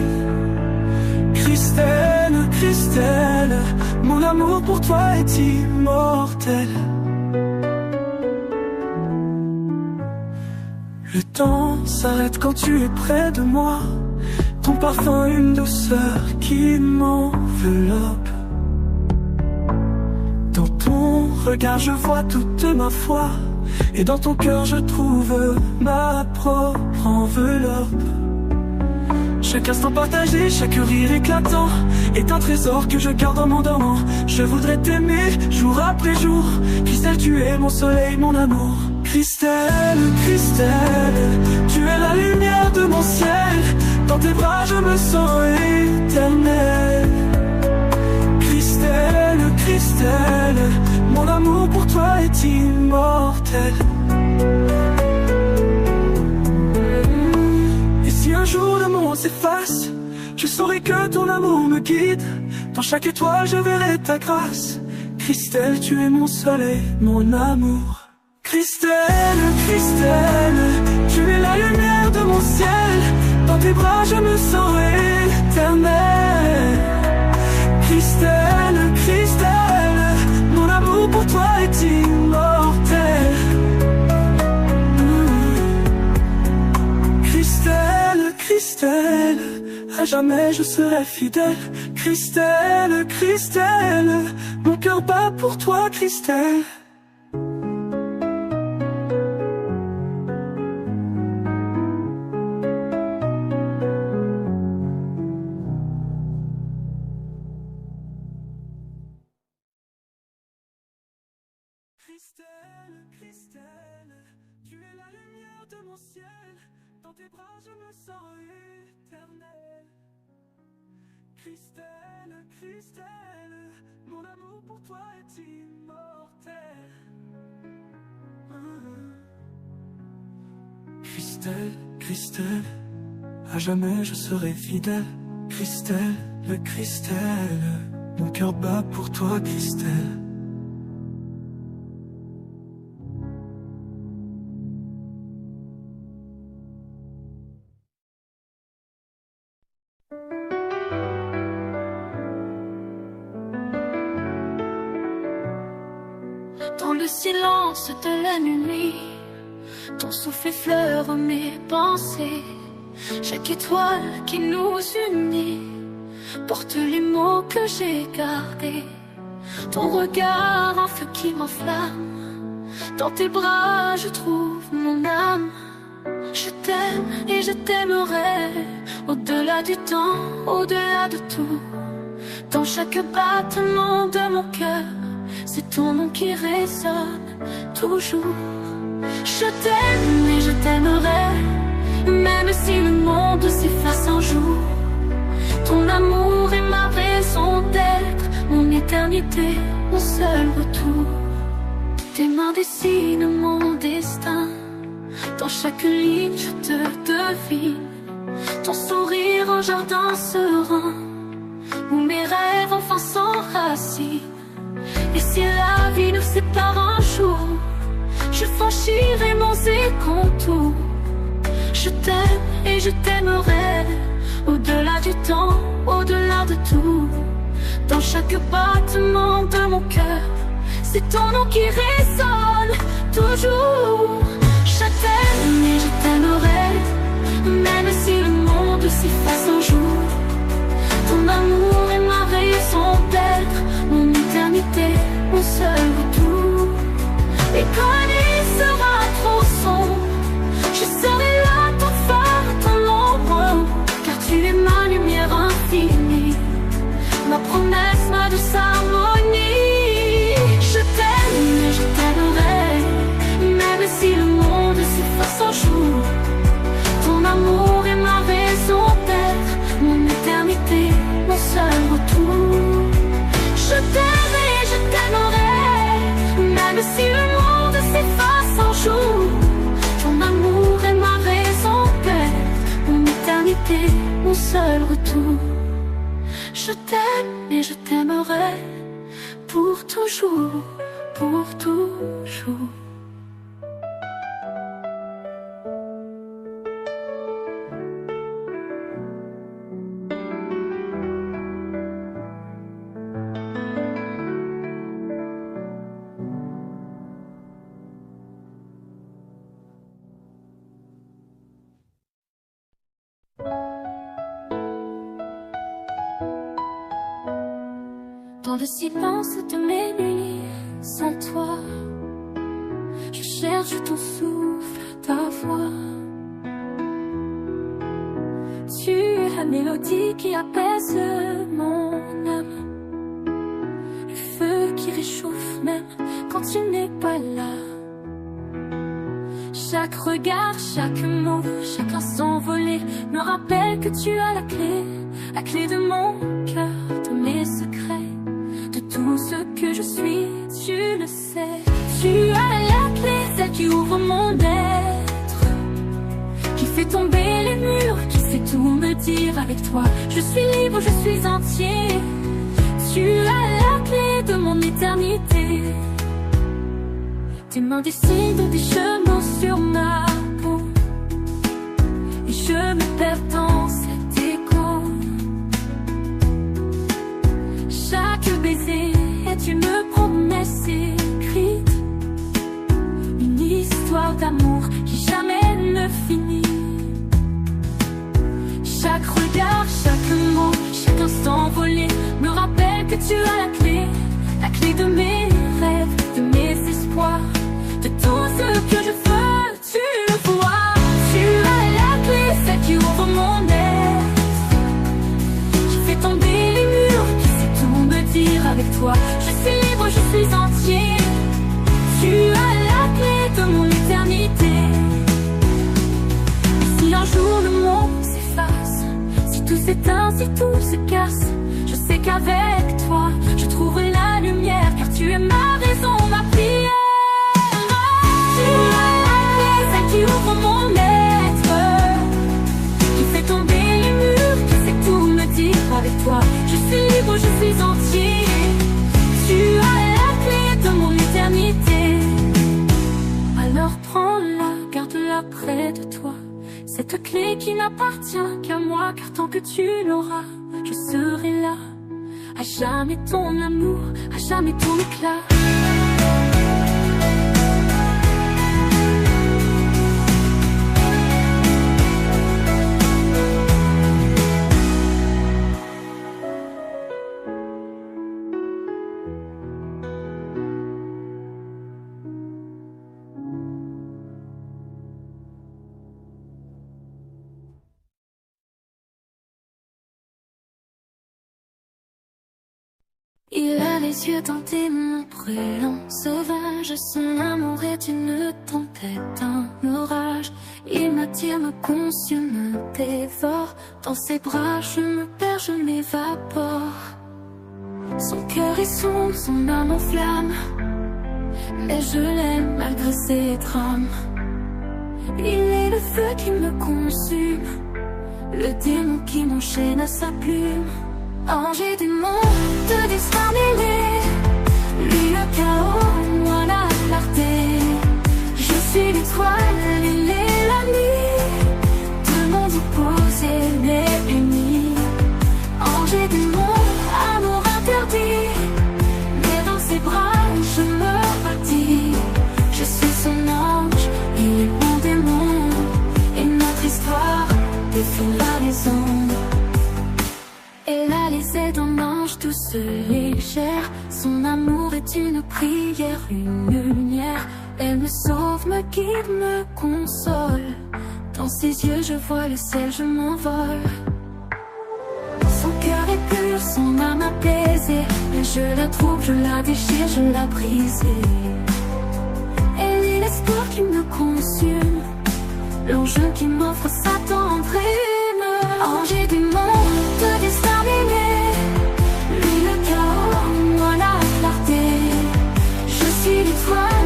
Christelle, Christelle, mon amour pour toi est immortel. Le temps s'arrête quand tu es près de moi. Ton parfum, une douceur qui m'enveloppe. Dans ton regard je vois toute ma foi. Et dans ton cœur je trouve ma propre enveloppe. Chaque instant partagé, chaque rire éclatant est un trésor que je garde en m'endormant. Je voudrais t'aimer jour après jour. Christelle, tu es mon soleil, mon amour. Christelle, Christelle, tu es la lumière de mon ciel. Dans tes bras je me sens éternel. Christelle, Christelle, mon amour pour toi est immortel. Et si un jour le monde s'efface, je saurai que ton amour me guide. Dans chaque étoile je verrai ta grâce. Christelle, tu es mon soleil, mon amour. Christelle, Christelle, tu es la lumière de mon ciel. Dans tes bras je me sens éternel. Christelle, Christelle, mon amour pour toi est immortel. Christelle, Christelle, à jamais je serai fidèle. Christelle, Christelle, mon cœur bat pour toi, Christelle. Christelle, Christelle, tu es la lumière de mon ciel. Dans tes bras je me sens éternel. Christelle, Christelle, mon amour pour toi est immortel. Christelle, Christelle, à jamais je serai fidèle. Christelle, Christelle, mon cœur bat pour toi, Christelle. Dans le silence de la nuit, ton souffle effleure mes pensées. Chaque étoile qui nous unit porte les mots que j'ai gardés. Ton regard, un feu qui m'enflamme. Dans tes bras je trouve mon âme. Je t'aime et je t'aimerai, au-delà du temps, au-delà de tout. Dans chaque battement de mon cœur, c'est ton nom qui résonne toujours. Je t'aime et je t'aimerai, même si le monde s'efface un jour. Ton amour est ma raison d'être, mon éternité, mon seul retour. Tes mains dessinent mon destin, dans chaque ligne je te devine. Ton sourire en jardin serein, où mes rêves enfin s'enracinent. Et si la vie nous sépare un jour, je franchirai mon contours. Je t'aime et je t'aimerai, au-delà du temps, au-delà de tout. Dans chaque battement de mon cœur, c'est ton nom qui résonne toujours. Je t'aime et je t'aimerai, même si le monde s'efface un jour. Ton amour est ma raison d'être, mon éternité, mon seul retour. Et quand la nuit sera trop sombre, je serai là, ton phare, ton ombre, car tu es ma lumière infinie, ma promesse, ma douce harmonie. Je t'aime et je t'aimerai, même si Même si le monde s'efface un jour, ton amour est ma raison d'être, mon éternité, mon seul retour. Je t'aime et je t'aimerai pour toujours, pour toujours. Dans le silence de mes nuits, sans toi, je cherche ton souffle, ta voix. Tu es la mélodie qui apaise mon âme, le feu qui réchauffe même quand tu n'es pas là. Chaque regard, chaque mot, chaque instant volé me rappelle que tu as la clé de mon cœur, de mes secrets. De tout ce que je suis, tu le sais. Tu as la clé, celle qui ouvre mon être, qui fait tomber les murs, qui sait tout me dire. Avec toi, je suis libre, je suis entier. Tu as la clé de mon éternité. Tes mains dessinent des chemins sur ma peau, et je me perds dans cet écho. Chaque baiser est une promesse écrite, une histoire d'amour qui jamais ne finit. Chaque regard, chaque mot, chaque instant volé me rappelle que tu as la clé de mes rêves, de mes espoirs, de tout ce que je veux, tu le vois. Tu as la clé, celle qui ouvre mon être, qui fait tomber les murs, qui sait tout me dire. Avec toi, je suis libre, je suis entier. Tu as la clé de mon éternité. Si un jour le monde s'efface, si tout s'éteint, si tout se casse, je sais qu'avec toi, je trouverai la lumière, car tu es ma raison, ma prière. Tu as la clé, celle qui ouvre mon être, qui fait tomber les murs, qui sait tout me dire. Avec toi, je suis libre, je suis entier. Tu as la clé de mon éternité. Alors prends-la, garde-la près de toi, cette clé qui n'appartient qu'à moi, car tant que tu l'auras, je serai là. À jamais ton amour, à jamais ton éclat. Il a les yeux tentés, mon brûlant sauvage. Son amour est une tempête, un orage. Il m'attire, me consume, me dévore. Dans ses bras je me perds, je m'évapore. Son cœur est sombre, son âme en flamme, mais je l'aime malgré ses drames. Il est le feu qui me consume, le démon qui m'enchaîne à sa plume. Ange et démon, deux destins mêlés, lui le chaos, moi la clarté. Je suis l'étoile, il est la nuit, deux mondes opposés mais unis. Ange et démon, amour interdit, mais dans ses bras je me bâtis. Je suis son ange, il est mon démon, et notre histoire défie la raison. Elle a les ailes d'un ange douce légère. Son amour est une prière, une lumière. Elle me sauve, me guide, me console. Dans ses yeux je vois le ciel, je m'envole. Son cœur est pur, son âme apaisée, mais je la trouve, je la déchire, je la brise. Elle est l'espoir qui me consume, l'ange qui m'offre sa tendresse. Ange et démon, deux destins mêlés, lui le chaos, moi la clarté. Je suis l'étoile,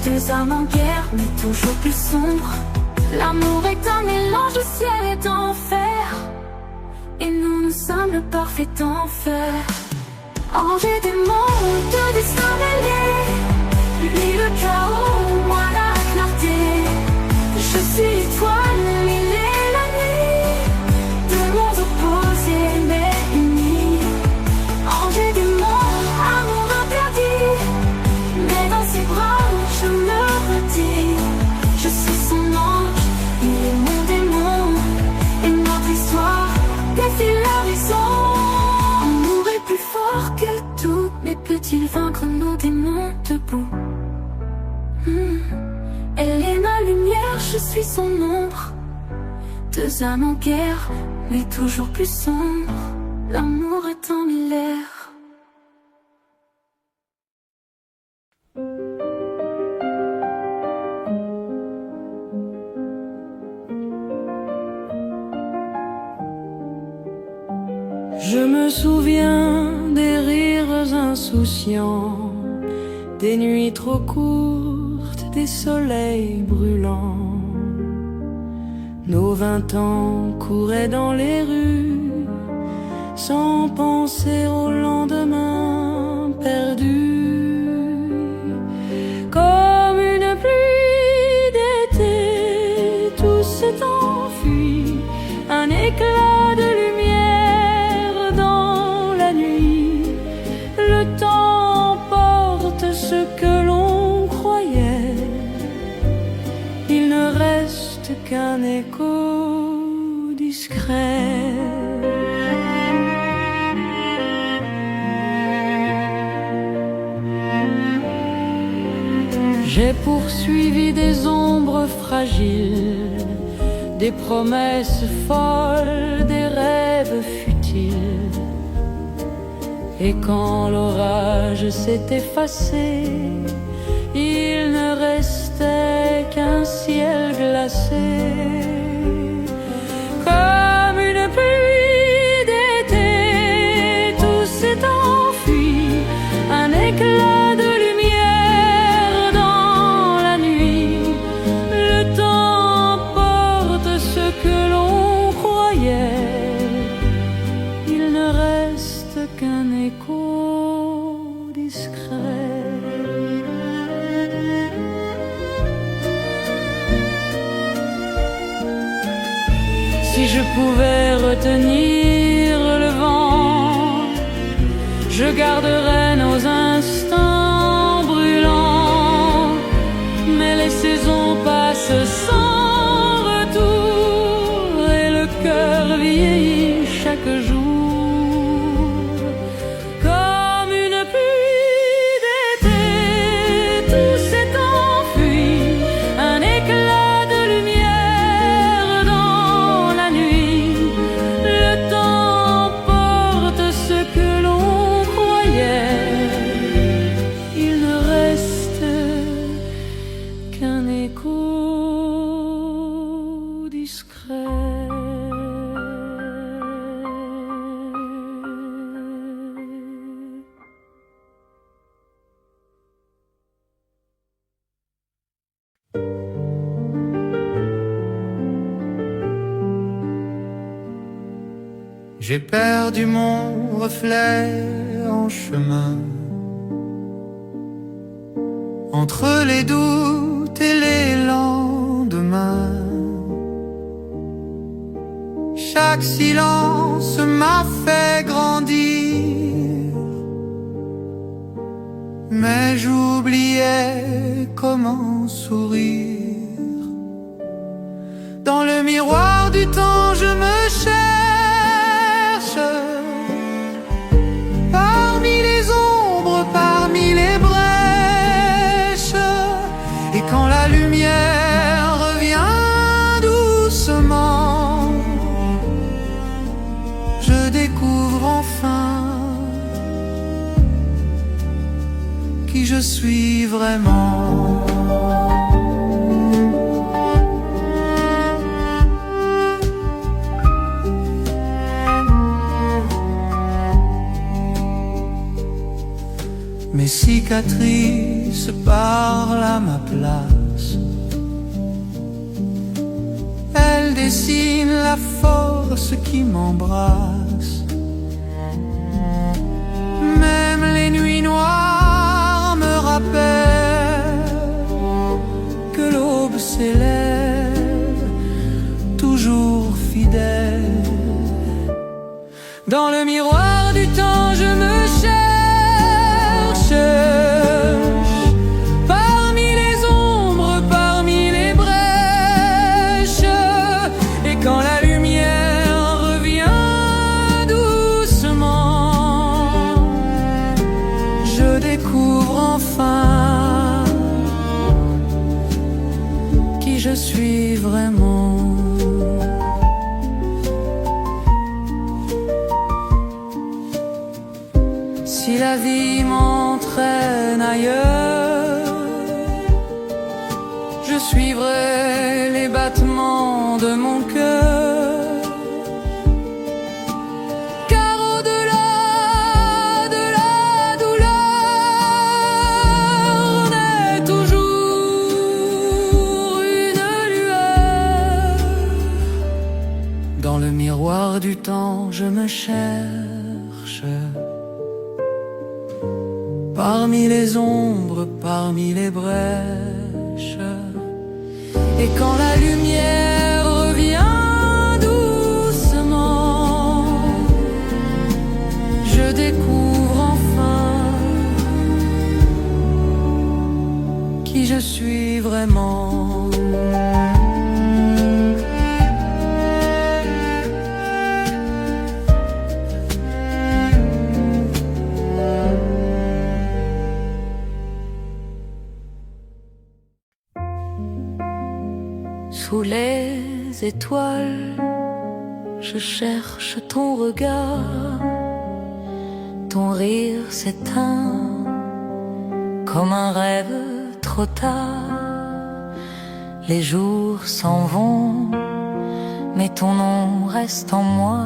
Deux âmes en guerre, mais toujours plus sombres. L'amour est un mélange de ciel et d'enfer, et nous sommes le parfait enfer. Ange et démon, deux destins mêlés, lui le chaos, moi la clarté. Je suis l'étoile, il est la nuit, deux mondes opposés mais unis. Ange et démon, amour interdit, mais dans ses bras je me redis. Je suis son ange, il est mon démon, et notre histoire défie l'horizon. Amour est plus fort que tout, mais peut-il vaincre nos démons debout? Elle est ma lumière, je suis son ombre. Deux âmes en guerre, mais toujours plus sombres. L'amour est un mille. Je me souviens des rires insouciants, des nuits trop courtes, des soleils brûlants. Nos 20 ans couraient dans les rues, sans penser au lendemain perdu. Comme une pluie d'été, tout s'est enfui, un éclat de lumière dans la nuit. Le temps porte ce que l'on croyait, il ne reste qu'un écho discret. J'ai poursuivi des ombres fragiles, des promesses folles, des rêves futiles. Et quand l'orage s'est effacé, il ne restait qu'un ciel glacé. Comme une pluie d'été, tout s'est enfui, un éclat de lumière dans la nuit. Le temps porte ce que l'on croyait, il ne reste qu'un écho discret. Si je pouvais retenir le vent, je garderais nos instants brûlants. Mais les saisons passent sans retour et le cœur vieillit chaque jour. Comme une pluie d'été, tout s'est enfui, un éclat de lumière dans la nuit. Le temps porte ce que l'on croyait, il ne reste qu'un écho discret. J'ai perdu mon reflet en chemin, entre les doutes et les lendemains. Chaque silence m'a fait grandir, mais j'oubliais comment sourire. Dans le miroir du temps je me cherche, parmi les ombres, parmi les brèches. Et quand la lumière revient doucement, je découvre enfin qui je suis vraiment. Mes cicatrices parlent à ma place. Elles dessinent la force qui m'embrasse. Même les nuits noires me rappellent que l'aube s'élève, toujours fidèle. Dans le miroir du temps, je me cherche, parmi les ombres, parmi les brèches. Et quand la lumière revient doucement, je découvre enfin qui je suis vraiment. Si la vie m'entraîne ailleurs, je suivrai les battements de mon cœur. Car au-delà de la douleur naît toujours une lueur. Dans le miroir du temps, je me cherche, parmi les ombres, parmi les brèches. Et quand la lumière revient doucement, je découvre enfin qui je suis vraiment. Sous les étoiles, je cherche ton regard. Ton rire s'éteint comme un rêve trop tard. Les jours s'en vont, mais ton nom reste en moi.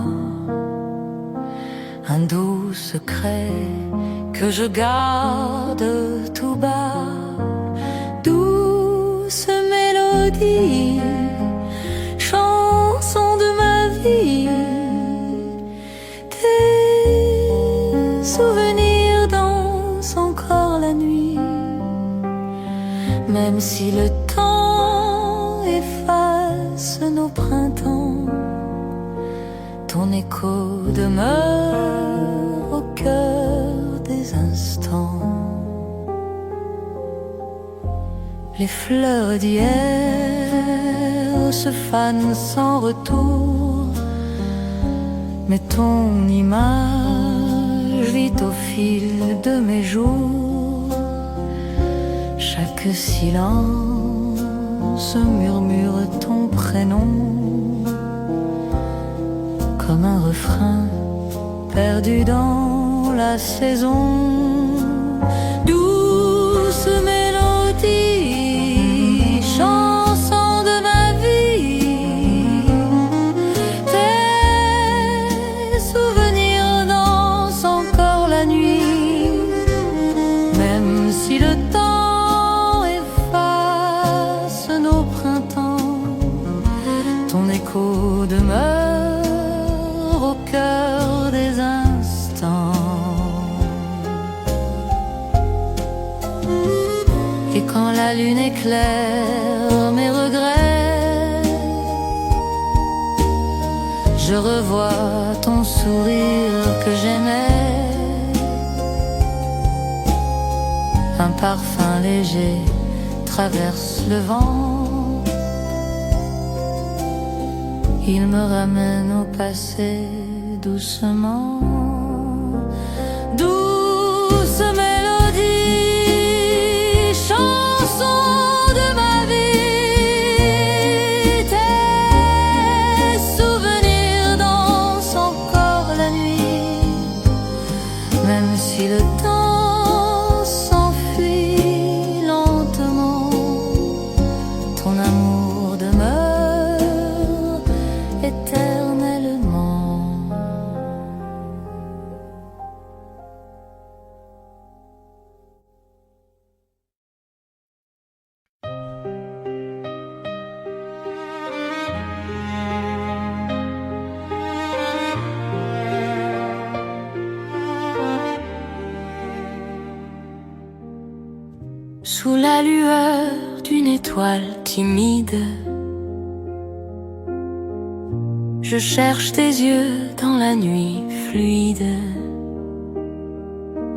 Un doux secret que je garde tout bas. Douce mélodie, chanson de ma vie, tes souvenirs dansent encore la nuit. Même si le temps efface nos printemps, ton écho demeure au cœur des instants. Les fleurs d'hier se fanent sans retour, mais ton image vit au fil de mes jours. Chaque silence murmure ton prénom, comme un refrain perdu dans la saison. Douce mélodie, chanson de ma vie, tes souvenirs dansent encore la nuit. Même si le temps efface nos printemps, ton écho demeure au cœur des instants. Et quand la lune éclaire mes regrets, je revois ton sourire que j'aimais. Un parfum léger traverse le vent, il me ramène au passé doucement. Douce mélodie, chanson de ma vie, tes souvenirs dansent encore la nuit. Même si le temps s'enfuit lentement, ton amour demeure éternellement. sous la lueur d'une étoile timide. Je cherche tes yeux dans la nuit fluide.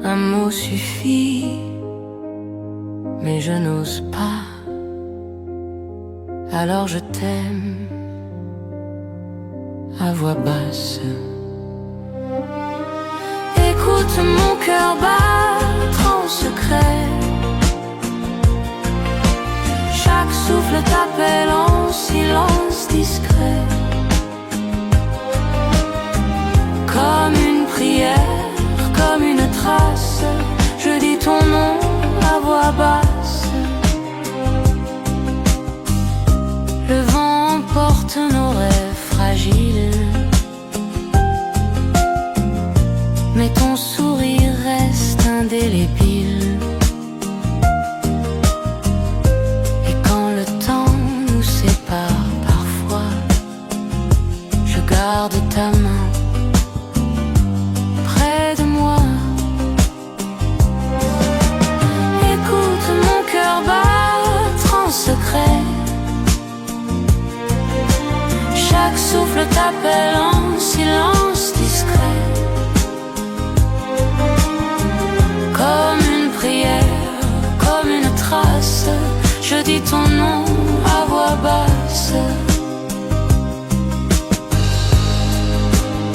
Un mot suffit, mais je n'ose pas. Alors je t'aime à voix basse. Écoute mon cœur battre en secret. Chaque souffle t'appelle en silence discret. Comme une prière, comme une trace, je dis ton nom à voix basse. Le vent emporte nos rêves fragiles, mais ton sourire reste indélébile. Et quand le temps nous sépare parfois, je garde ta main près de moi. Écoute mon cœur battre en secret. Chaque souffle t'appelle en silence discret. Comme une prière, comme une trace, je dis ton nom à voix basse.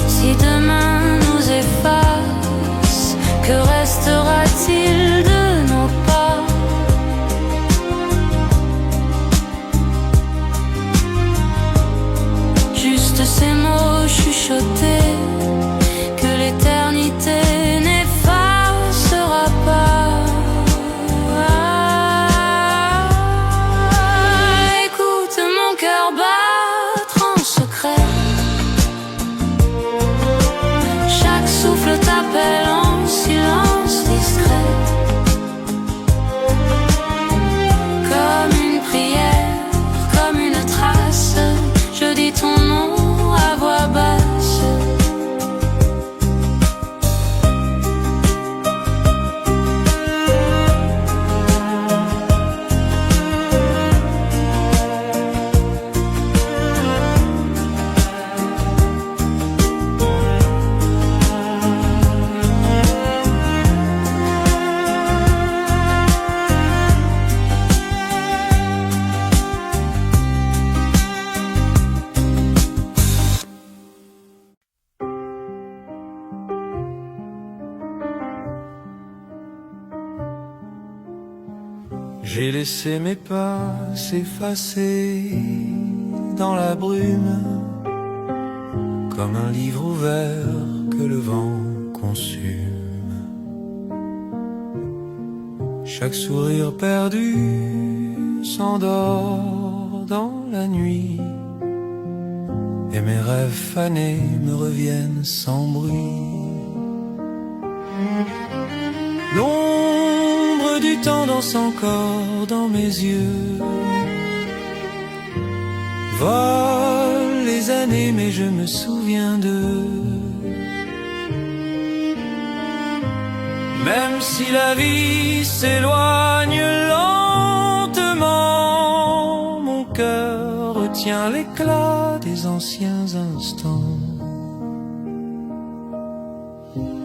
Si demain nous efface, que restera-t-il de nos pas? Juste ces mots chuchotés que l'éternité n'effacera pas. Écoute mon cœur battre en secret. Chaque souffle t'appelle en silence discret. Comme une prière, comme une trace, je dis ton nom à voix basse. J'ai laissé mes pas s'effacer dans la brume, comme un livre ouvert que le vent consume. Chaque sourire perdu s'endort dans la nuit, et mes rêves fanés me reviennent sans bruit. L'ombre du temps danse encore dans mes yeux. Volent les années mais je me souviens d'eux. Même si la vie s'éloigne lentement, mon cœur retient l'éclat des anciens instants.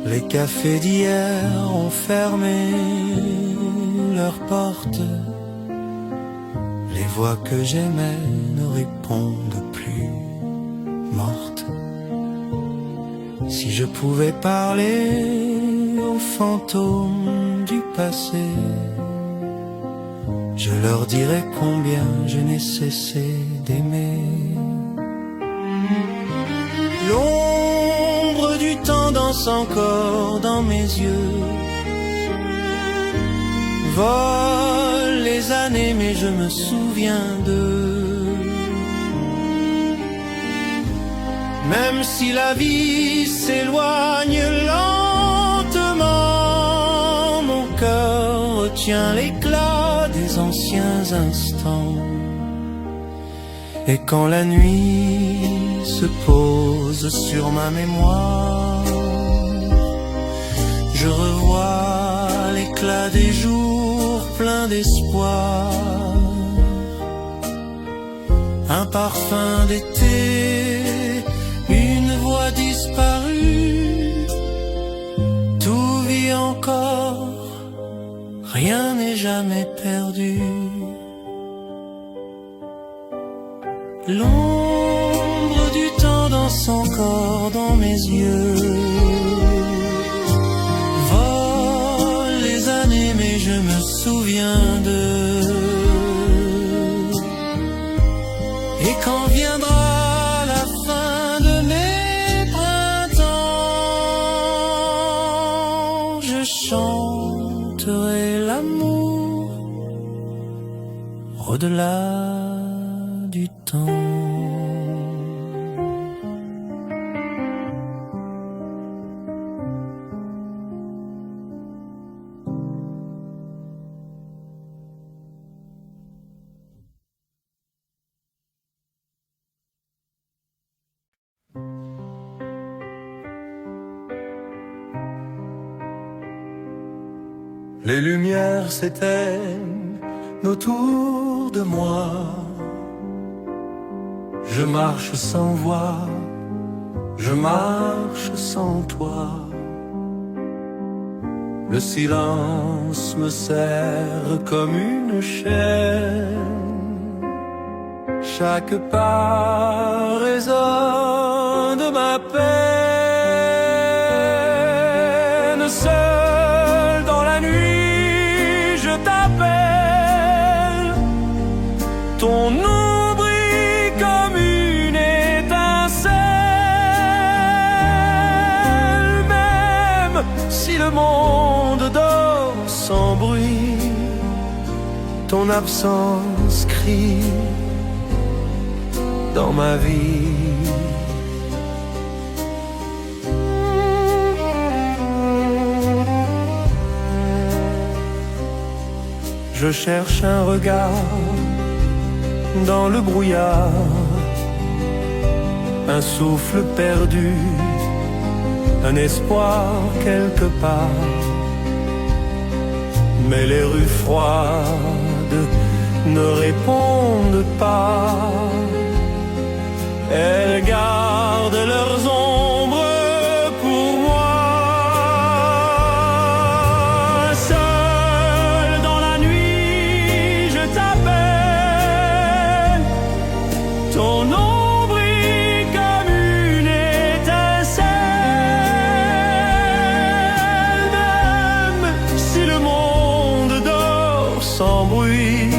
Les cafés d'hier ont fermé leurs portes. Les voix que j'aimais ne répondent plus, mortes. Si je pouvais parler aux fantômes du passé, je leur dirais combien je n'ai cessé d'aimer. L'ombre du temps danse encore dans mes yeux. Volent les années mais je me souviens d'eux. Même si la vie s'éloigne lentement, mon cœur retient l'éclat des anciens instants. Et quand la nuit se pose sur ma mémoire, je revois l'éclat des jours plein d'espoir, un parfum d'été, une voix disparue. Tout vit encore, rien n'est jamais perdu. L'ombre du temps danse encore dans mes yeux. Volent les années mais je me souviens d'eux. Et quand viendra la fin de mes printemps, je chanterai l'amour au-delà du temps. Les lumières s'éteignent autour de moi. Je marche sans voix, je marche sans toi. Le silence me serre comme une chaîne. Chaque pas résonne ma peine. Seul dans la nuit, je t'appelle. Ton nom brille comme une étincelle. Même si le monde dort sans bruit, ton absence crie dans ma vie. Je cherche un regard dans le brouillard, un souffle perdu, un espoir quelque part. Mais les rues froides ne répondent pas. Elles gardent leurs ombres pour moi. Seul dans la nuit, je t'appelle. Ton nom brille comme une étincelle. Même si le monde dort sans bruit,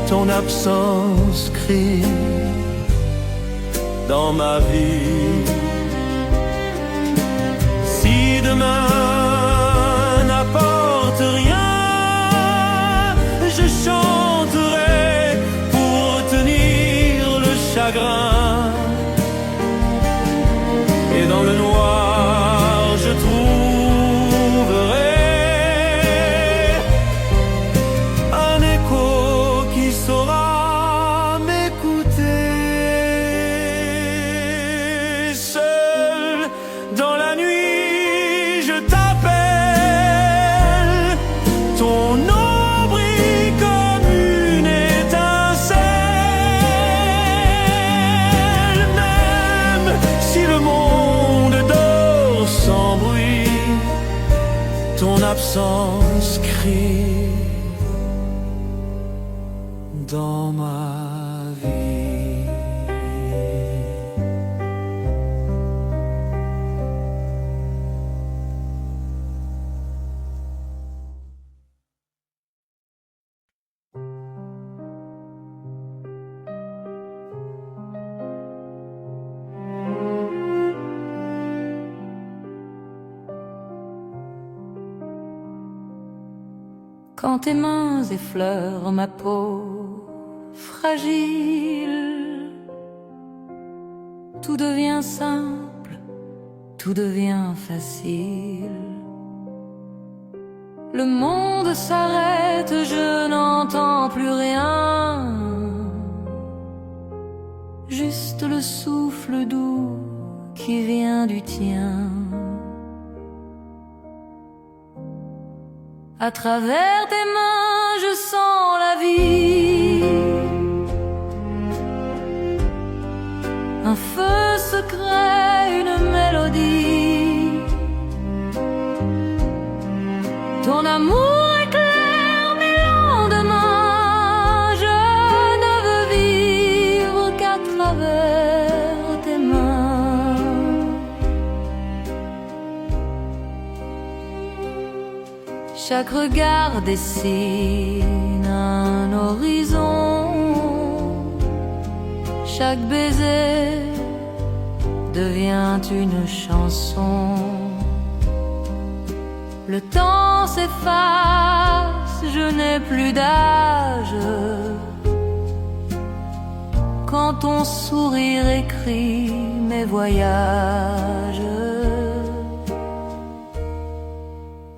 ton absence crie dans ma vie. Si demain n'apporte rien, je chanterai pour retenir le chagrin. Et dans le noir, je trouverai un écho qui saura l'absence crie dans ma vie. Quand tes mains effleurent ma peau fragile, tout devient simple, tout devient facile. Le monde s'arrête, je n'entends plus rien, juste le souffle doux qui vient du tien. À travers tes mains, je sens la vie. Un feu secret, une mélodie. Ton amour éclaire mes lendemains. Je ne veux vivre qu'à travers tes mains. Chaque regard dessine un horizon. Chaque baiser devient une chanson. Le temps s'efface, je n'ai plus d'âge. Quand ton sourire écrit mes voyages.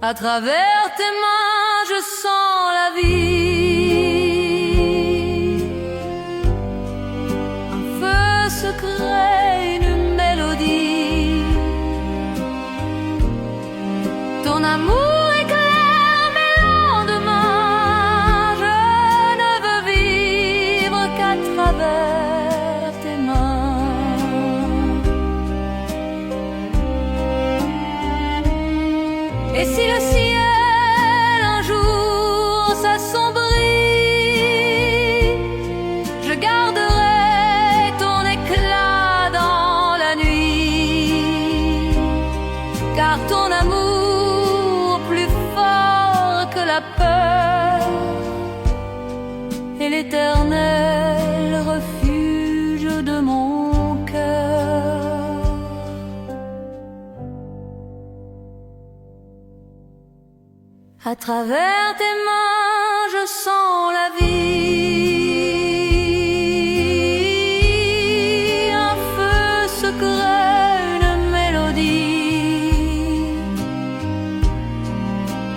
À travers tes mains, je sens la vie. Un feu secret, une mélodie. Ton amour éclaire mes lendemains. Je ne veux vivre qu'à travers tes mains. Et si le ciel un jour s'assombrit, je garderai ton éclat dans la nuit. Car ton amour plus fort que la peur est l'éternel refuge de mon cœur. À travers tes mains, je sens la vie. Un feu secret, une mélodie.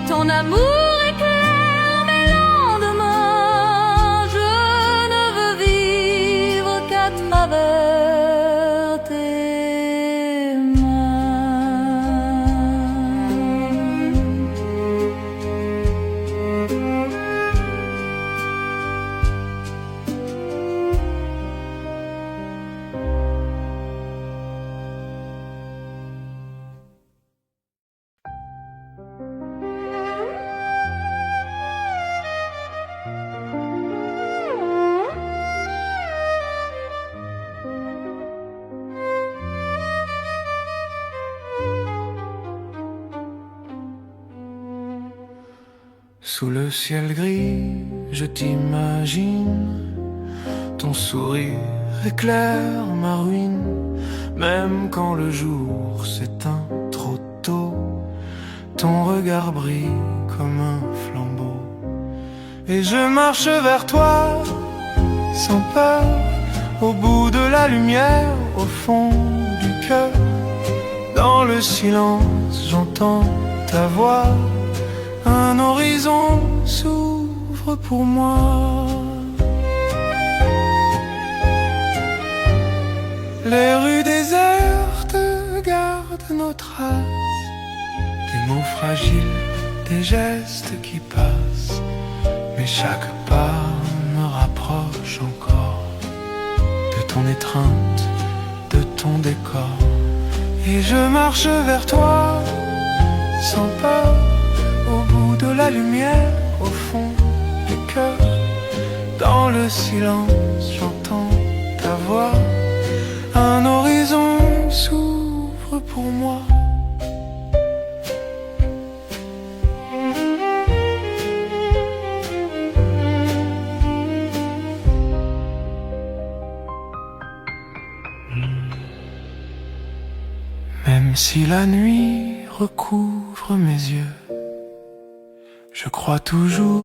Ton amour éclaire mes lendemains. Je ne veux vivre qu'à travers tes mains. Sous le ciel gris, je t'imagine. Ton sourire éclaire ma ruine. Même quand le jour s'éteint trop tôt, ton regard brille comme un flambeau. Et je marche vers toi, sans peur, au bout de la lumière, au fond du cœur. Dans le silence, j'entends ta voix. Un horizon s'ouvre pour moi. Les rues désertes gardent nos traces, des mots fragiles, des gestes qui passent. Mais chaque pas me rapproche encore de ton étreinte, de ton décor. Et je marche vers toi, sans peur, au bout de la lumière, au fond du cœur. Dans le silence, j'entends ta voix. Un horizon s'ouvre pour moi. Même si la nuit recouvre mes yeux, je crois toujours